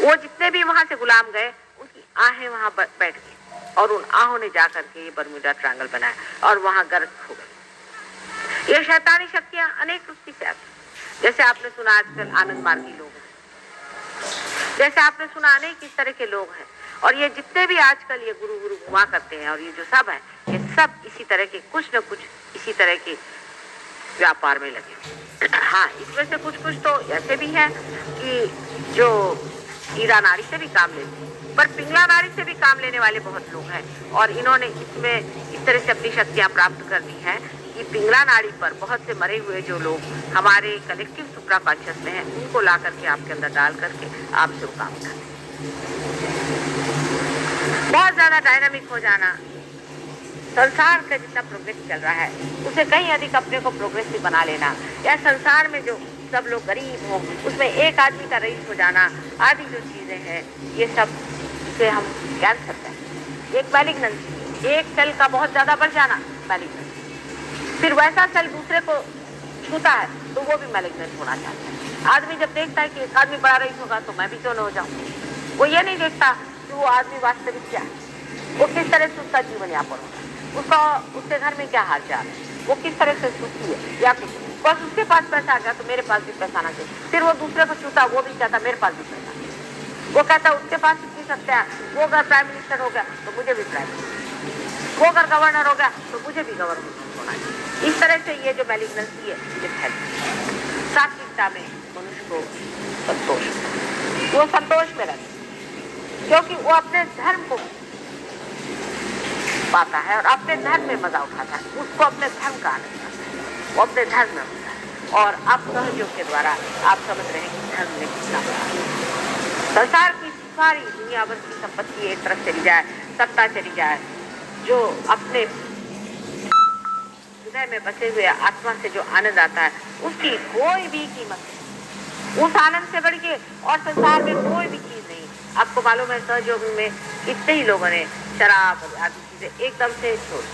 वो जितने भी वहां से गुलाम गए, उनकी आहें वहां बैठ गई और उन आहों ने जाकर के ये बरमूडा ट्रायंगल बनाया और वहां गर्क हो गई। ये शैतानी शक्तियां अनेक रूप से आती, जैसे आपने सुना आजकल आनंद मार्गी लोग हैं, जैसे आपने सुना अनेक इस तरह के लोग हैं, और ये जितने भी आजकल ये गुरु गुरु घुमा करते हैं, और ये जो सब है, ये सब इसी तरह के कुछ न कुछ इसी तरह के व्यापार में लगे। हाँ, इसमें से कुछ कुछ तो ऐसे भी हैं कि जो हीरा नारी से भी काम लेते हैं, पर पिंगला नारी से भी काम लेने वाले बहुत लोग हैं, और इन्होंने इसमें इस तरह से अपनी शक्तियां प्राप्त कर ली हैं कि पिंगला नाड़ी पर बहुत से मरे हुए जो लोग हमारे कलेक्टिव सुप्रा कॉन्शियस में हैं, उनको ला करके आपके अंदर डाल करके आपसे वो काम करते हैं। बहुत ज्यादा डायनामिक हो जाना, संसार का जितना प्रोग्रेस चल रहा है उसे कहीं अधिक अपने को प्रोग्रेसिव बना लेना, या संसार में जो सब लोग गरीब हो उसमें एक आदमी का रईस हो जाना, आदि जो चीजें हैं, ये सब से हम कैंसर हैं। एक मैलिग्नेंसी, एक सेल का बहुत ज्यादा बढ़ जाना मैलिग्नेंसी, फिर वैसा सेल दूसरे को छूता है तो वो भी मैलिग्नेंट होना चाहता है। आदमी जब देखता है कि एक आदमी बड़ा रईस होगा तो मैं भी क्यों न हो जाऊं, वो ये नहीं देखता कि वो आदमी वास्तविक क्या है, वो किस तरह से उसका जीवन यापन होगा, उसका उसके घर में क्या हाल चाल है, वो किस तरह से सुखी है, या कुछ बस उसके पास पैसा आ गया तो मेरे पास भी पैसा आना चाहिए। फिर वो दूसरे को छूता, वो भी चाहता मेरे पास भी पैसा, वो कहता उसके पास इतनी सत्ता है, वो अगर प्राइम मिनिस्टर हो गया तो मुझे भी प्राइम मिनिस्टर, वो अगर गवर्नर हो गया तो मुझे भी गवर्नर होना चाहिए। इस तरह से ये जो मैलिग्नेंसी है ये फैलती है। सात्विकता में मनुष्य को संतोष, वो संतोष में रहता क्योंकि वो अपने धर्म को पाता है और अपने धर्म में मजा उठाता है, उसको अपने धर्म का आनंद आता है, वो अपने धर्म में होता है। और आप सहयोग के द्वारा आप समझ रहे हैं कि धर्म में कितना संसार की सारी दुनिया भर की संपत्ति एक तरफ चली जाए, सत्ता चली जाए, जो अपने हृदय में बसे हुए आत्मा से जो आनंद आता है उसकी कोई भी कीमत नहीं, उस आनंद से बढ़ के और संसार में कोई भी चीज नहीं। आपको मालूम है सहयोग में कितने ही लोगों ने शराब आदि चीजें एकदम से छोड़,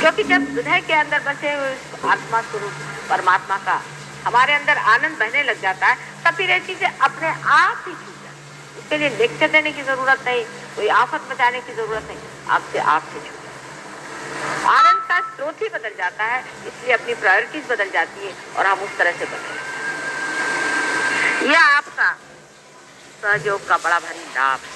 क्योंकि जब हृदय के अंदर बसे हुए आत्मा स्वरूप परमात्मा का हमारे अंदर आनंद बहने लग जाता है, तब फिर ये चीजें अपने आप ही छूट जाती है। उसके लिए लेक्चर देने की जरूरत नहीं, कोई आफत बचाने की जरूरत नहीं, आपसे आप से छूट जाता है। आनंद का स्रोत ही बदल जाता है, इसलिए अपनी प्रायोरिटीज बदल जाती है और हम उस तरह से बदल जाते हैं। यह आपका सहयोग का बड़ा भारी लाभ है,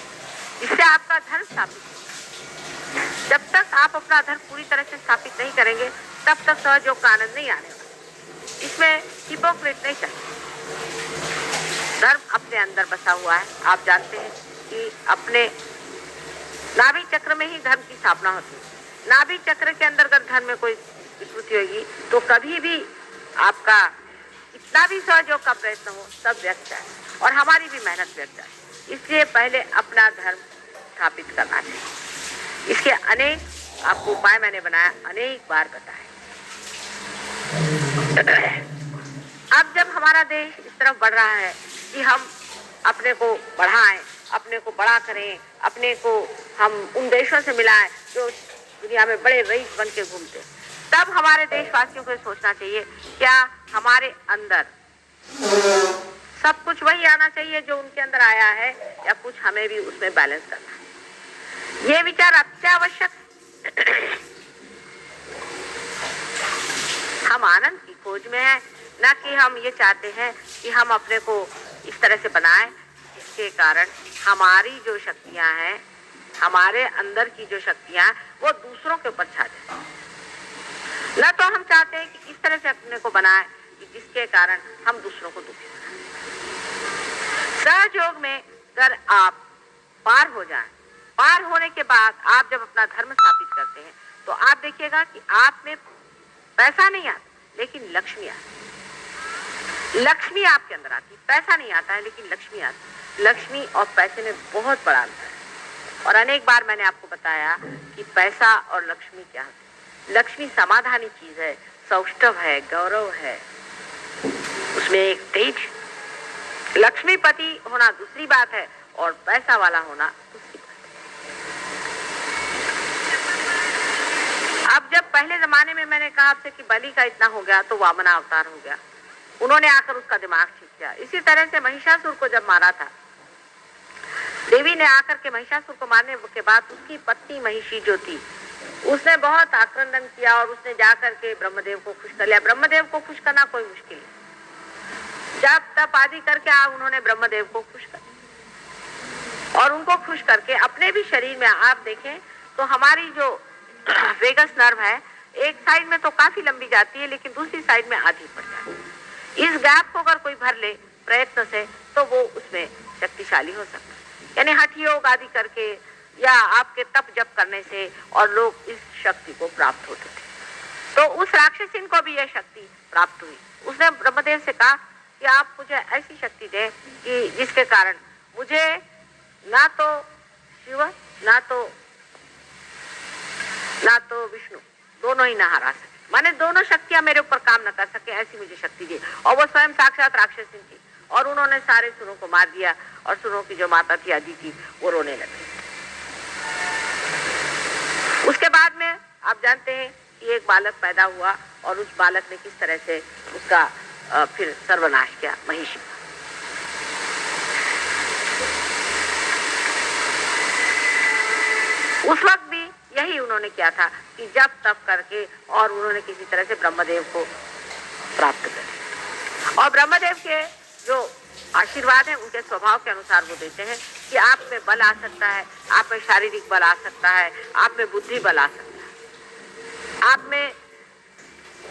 इससे आपका धर्म स्थापित होगा। जब तक आप अपना धर्म पूरी तरह से स्थापित नहीं करेंगे तब तक सहयोग का आनंद नहीं आने वाला। इसमें हिपोक्रेट नहीं चाहिए। धर्म अपने अंदर बसा हुआ है। आप जानते हैं कि अपने नाभि चक्र में ही धर्म की स्थापना होती है। नाभि चक्र के अंदर अगर धर्म में कोई विकृति होगी तो कभी भी आपका इतना भी सहयोग का प्रयत्न हो सब व्यर्थ है और हमारी भी मेहनत व्यर्थ है। इसलिए पहले अपना धर्म स्थापित करना चाहिए। इसके अनेक आपको उपाय मैंने बनाया, अनेक बार बताए। अब जब हमारा देश इस तरफ बढ़ रहा है कि हम अपने को बढ़ाएं, अपने को बड़ा करें, अपने को हम उन देशों से मिलाएं जो दुनिया में बड़े रईस बन के घूमते, तब हमारे देशवासियों को सोचना चाहिए क्या हमारे अंदर सब कुछ वही आना चाहिए जो उनके अंदर आया है, या कुछ हमें भी उसमें बैलेंस करना है। ये विचार अत्यावश्यक है। हम आनंद की खोज में हैं, न कि हम ये चाहते हैं कि हम अपने को इस तरह से बनाएं जिसके कारण हमारी जो शक्तियां हैं, हमारे अंदर की जो शक्तियां वो दूसरों के ऊपर छा जाए। न तो हम चाहते हैं कि इस तरह से अपने को बनाएं कि जिसके कारण हम दूसरों को दुखी बनाएं। सहयोग में अगर आप पार हो जाएं, पार होने के बाद आप जब अपना धर्म स्थापित करते हैं तो आप देखिएगा कि आप में पैसा नहीं आता लेकिन लक्ष्मी आती। लक्ष्मी आपके अंदर आती, पैसा नहीं आता है लेकिन लक्ष्मी आती। लक्ष्मी और पैसे में बहुत बड़ा अंतर है और अनेक बार मैंने आपको बताया कि पैसा और लक्ष्मी क्या है। लक्ष्मी समाधानी चीज है, सौष्ठव है, गौरव है, उसमें एक तेज। लक्ष्मीपति होना दूसरी बात है और पैसा वाला होना दूसरी बात है। अब जब पहले जमाने में मैंने कहा आपसे कि बलि का इतना हो गया तो वामना अवतार हो गया, उन्होंने आकर उसका दिमाग ठीक किया। इसी तरह से महिषासुर को जब मारा था, देवी ने आकर के महिषासुर को मारने के बाद उसकी पत्नी महिषी जो थी उसने बहुत आक्रंदन किया और उसने जाकर के ब्रह्मदेव को खुश कर लिया। ब्रह्मदेव को खुश करना कोई मुश्किल नहीं। जब तप आदि करके उन्होंने ब्रह्मदेव को खुश कर लिया और उनको खुश करके अपने भी शरीर में, आप देखें तो हमारी जो वेगस नर्व है एक साइड में तो काफी लंबी जाती है लेकिन दूसरी साइड में आधी पड़ जाती है। इस गैप को अगर कोई भर ले प्रयत्न से तो वो उसमें शक्तिशाली हो सकता है। यानी हठ योग आदि करके या आपके तप जप करने से और लोग इस शक्ति को प्राप्त होते थे। तो उस राक्षसिन को भी यह शक्ति प्राप्त हुई। उसने ब्रह्मदेव से कहा कि आप मुझे ऐसी शक्ति दें कि जिसके कारण मुझे ना तो शिव ना तो विष्णु दोनों ही ना हरा सके, माने दोनों शक्तियां मेरे ऊपर काम न कर सके, ऐसी मुझे शक्ति दी। और वो स्वयं साक्षात राक्षसिन थी और उन्होंने सारे सुरों को मार दिया और सुरों की जो माता थी अदिति वो रोने लगी। उसके बाद में आप जानते हैं कि एक बालक पैदा हुआ और उस बालक ने किस तरह से उसका फिर सर्वनाश किया, महिषी। उस वक्त भी यही उन्होंने किया था कि जब तप करके और उन्होंने किसी तरह से ब्रह्मदेव को प्राप्त कर। और ब्रह्मदेव के जो आशीर्वाद है उनके स्वभाव के अनुसार वो देते हैं कि आप में बल आ सकता है, आप में शारीरिक बल आ सकता है, आप में बुद्धि बल आ सकता है, आप में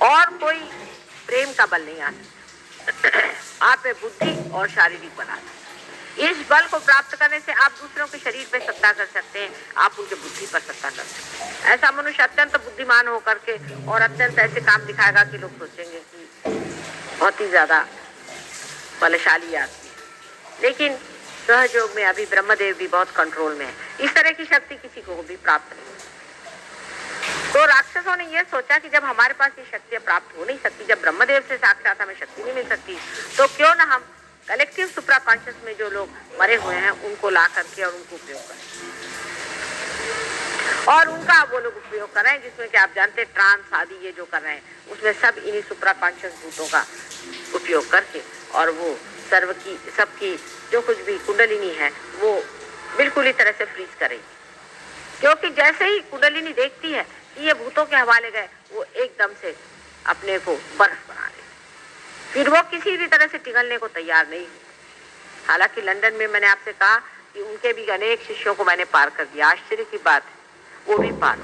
और कोई प्रेम का बल नहीं आ सकता, आप में बुद्धि और शारीरिक बल आ सकता है। इस बल को प्राप्त करने से आप दूसरों के शरीर पे सत्ता कर सकते हैं, आप उनके बुद्धि पर सत्ता कर सकते हैं। ऐसा मनुष्य अत्यंत बुद्धिमान होकर के और अत्यंत ऐसे काम दिखाएगा कि लोग सोचेंगे कि बहुत ही ज्यादा बलशाली आदमी है। लेकिन सहयोग में अभी ब्रह्मदेव भी बहुत कंट्रोल में है। इस तरह की शक्ति किसी को भी प्राप्त नहीं। तो राक्षसों ने यह सोचा कि जब हमारे पास ये शक्तियां प्राप्त हो नहीं सकती, जब ब्रह्मदेव से साक्षात हमें शक्ति नहीं मिल सकती, तो क्यों ना हम कलेक्टिव सुप्रा कॉन्शियस में जो लोग मरे हुए हैं उनको ला करके और उनको उपयोग करें। और उनका वो लोग उपयोग कर रहे हैं जिसमें कि आप जानते हैं ट्रांस आदि ये जो कर रहे हैं उसमें सब इन्हीं सुप्रा कॉन्शियस भूतों का उपयोग करके और वो सर्व की सबकी जो कुछ भी कुंडलिनी है वो बिल्कुल ही तरह से फ्रीज करेगी। क्योंकि जैसे ही कुंडलिनी देखती है कि ये भूतों के हवाले गए, वो एकदम से अपने को बर्फ बना ले, फिर वो किसी भी तरह से पिघलने को तैयार नहीं। हालांकि लंदन में मैंने आपसे कहा कि उनके भी अनेक शिष्यों को मैंने पार कर दिया, आश्चर्य की बात है, वो भी पार।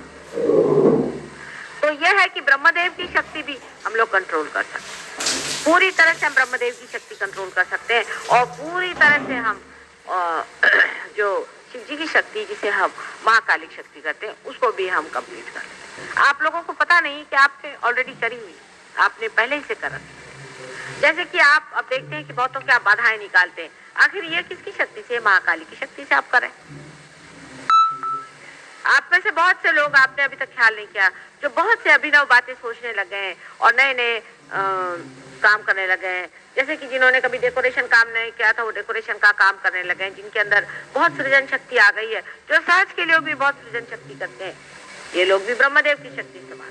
तो यह है कि ब्रह्मदेव की शक्ति भी हम लोग कंट्रोल कर सकते हैं, पूरी तरह से हम ब्रह्मदेव की शक्ति कंट्रोल कर सकते हैं और पूरी तरह से हम जो शिव जी की शक्ति जिसे हम महाकालिक शक्ति करते हैं उसको भी हम कंप्लीट कर सकते हैं। आप लोगों को पता नहीं कि आपने ऑलरेडी करी हुई, आपने पहले ही से करा। जैसे कि आप अब देखते हैं कि बहुतों की आप बाधाएं निकालते हैं, आखिर ये किसकी शक्ति से? महाकाली की शक्ति से आप करें। आप में से बहुत से लोग आपने अभी तक ख्याल नहीं किया, जो बहुत से अभिनव बातें सोचने लग गए हैं और नए नए काम करने लगे हैं। जैसे कि जिन्होंने कभी डेकोरेशन काम नहीं किया था वो डेकोरेशन का काम करने लगे हैं, जिनके अंदर बहुत सृजन शक्ति आ गई है, जो सहज के लिए भी बहुत सृजन शक्ति करते हैं, ये लोग भी ब्रह्मदेव की शक्ति इस्तेमाल।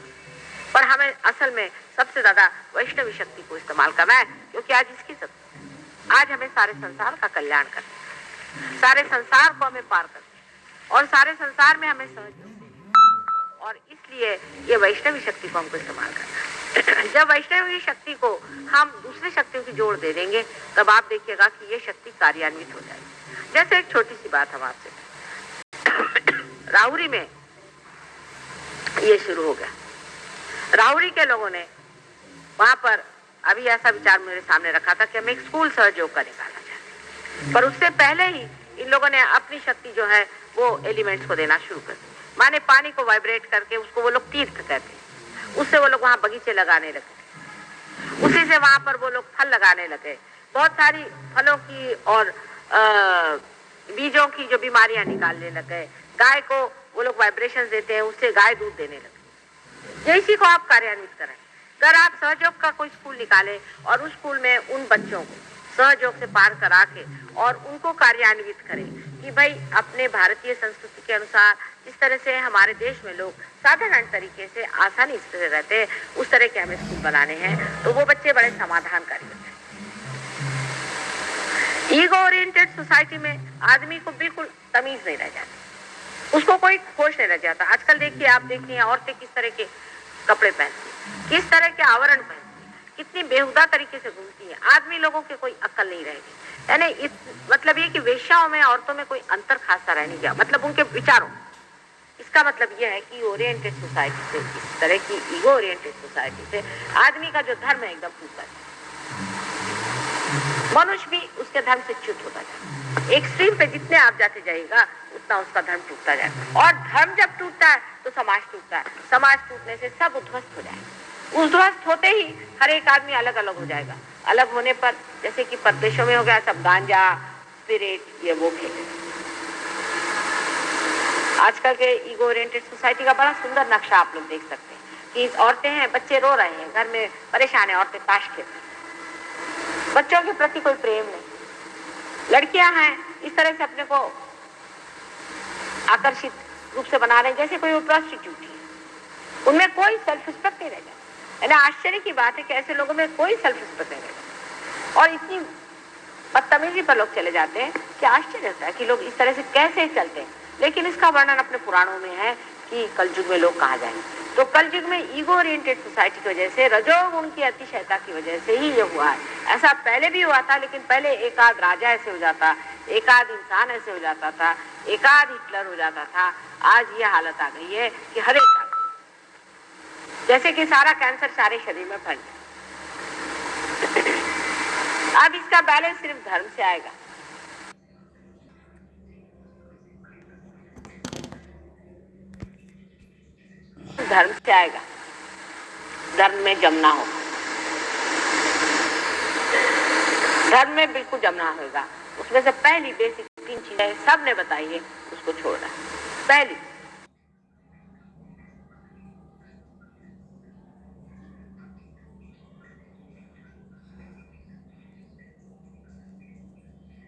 पर हमें असल में सबसे ज्यादा वैष्णवी शक्ति को इस्तेमाल करना है, क्योंकि आज इसकी शक्ति, आज हमें सारे संसार का कल्याण करना है, सारे संसार को हमें पार करना है और सारे संसार में हमें सहयोग, और इसलिए ये वैष्णवी शक्ति को हमको इस्तेमाल करना है। जब वैष्णवी शक्ति को हम दूसरी शक्तियों की जोड़ दे देंगे तब आप देखिएगा कि ये शक्ति कार्यान्वित हो जाएगी। जैसे एक छोटी सी बात हम आपसे, राहुरी में ये शुरू हो गया। राहुरी के लोगों ने वहां पर अभी ऐसा विचार मेरे सामने रखा था कि हम एक स्कूल सहयोग का निकाला जाए, पर उससे पहले ही इन लोगों ने अपनी शक्ति जो है वो एलिमेंट्स को देना शुरू कर दी। माने पानी को वाइब्रेट करके उसको वो लोग तीर्थ कहते हैं, उससे वो लोग वहां बगीचे लगाने लगे, उसी से वहां पर वो लोग फल लगाने लगे, बहुत सारी फलों की और बीजों की जो बीमारियां निकालने लगे। गाय को वो लोग वाइब्रेशन देते हैं, उससे गाय दूध देने लगे। इसी को आप कार्यान्वित करें। अगर आप सहयोग का कोई स्कूल निकालें और उस स्कूल में उन बच्चों को सहयोग से पार करा के और उनको कार्यान्वित करें कि भाई अपने भारतीय संस्कृति के अनुसार जिस तरह से हमारे देश में लोग साधारण तरीके से आसानी से रहते हैं उस तरह के हमें स्कूल बनाने हैं, तो वो बच्चे बड़े समाधानकारी होते हैं। ईगो ओरिएंटेड सोसाइटी में आदमी को बिल्कुल तमीज नहीं रह जाती। उसको कोई होश नहीं रह जाता। आजकल देखिए, आप देखिए औरतें किस तरह के कपड़े पहनती हैं, किस तरह के आवरण पहनती हैं, कितनी बेहुदा तरीके से घूमती है। आदमी लोगों की कोई अक्ल नहीं रहेगी। यानी इस मतलब ये कि वेश्याओं में औरतों में कोई अंतर खासा रह नहीं गया, मतलब उनके विचारों। इसका मतलब यह है कि ओरिएंटेड सोसाइटी से, इस तरह की ईगो ओरिएंटेड सोसाइटी से आदमी का जो धर्म है एकदम टूटता है। मनुष्य भी उसके धर्म से च्युत होता जाएगा। एक्सट्रीम पे जितने आप जाते जाइएगा उतना उसका धर्म टूटता जाएगा, और धर्म जब टूटता है तो समाज टूटता है। समाज टूटने से सब उध्वस्त हो जाएगा। उध्वस्त होते ही हर एक आदमी अलग अलग हो जाएगा। अलग होने पर जैसे कि परदेशों में हो गया, सब गांजा, स्पिरिट, ये वो खेले। आजकल के ईगो ओरिएंटेड सोसाइटी का बड़ा सुंदर नक्शा आप लोग देख सकते हैं कि औरतें हैं, बच्चे रो रहे हैं, घर में परेशान है, औरतें ताश खेल रही हैं, बच्चों के प्रति कोई प्रेम नहीं। लड़कियां हैं इस तरह से अपने को आकर्षित रूप से बना रहे हैं जैसे कोई वो प्रोस्टिट्यूट है। उनमें कोई सेल्फ रिस्पेक्ट नहीं रह जाता। यानी आश्चर्य की बात है कि ऐसे लोगों में कोई सेल्फ रिस्पेक्ट नहीं रह जाता, और इतनी बदतमीजी पर लोग चले जाते हैं कि आश्चर्य होता है कि लोग इस तरह से कैसे चलते हैं। लेकिन इसका वर्णन अपने पुराणों में है कि कलयुग में लोग कहाँ जाएंगे। तो कलयुग में ईगो ओरिएंटेड सोसाइटी की वजह से, रजोगुण की अतिशयता की वजह से ही ये हुआ है। ऐसा पहले भी हुआ था, लेकिन पहले एक आध राजा ऐसे हो जाता, एक आध इंसान ऐसे हो जाता था, एक आध हिटलर हो जाता था। आज ये हालत आ गई है कि हर एक आदमी, जैसे कि सारा कैंसर सारे शरीर में फैल गया। अब इसका बैलेंस सिर्फ धर्म से आएगा। धर्म से आएगा, धर्म में जमना होगा, धर्म में बिल्कुल जमना होगा। उसमें से पहली बेसिक 3 चीजें सबने बताई है, उसको छोड़ना है। पहली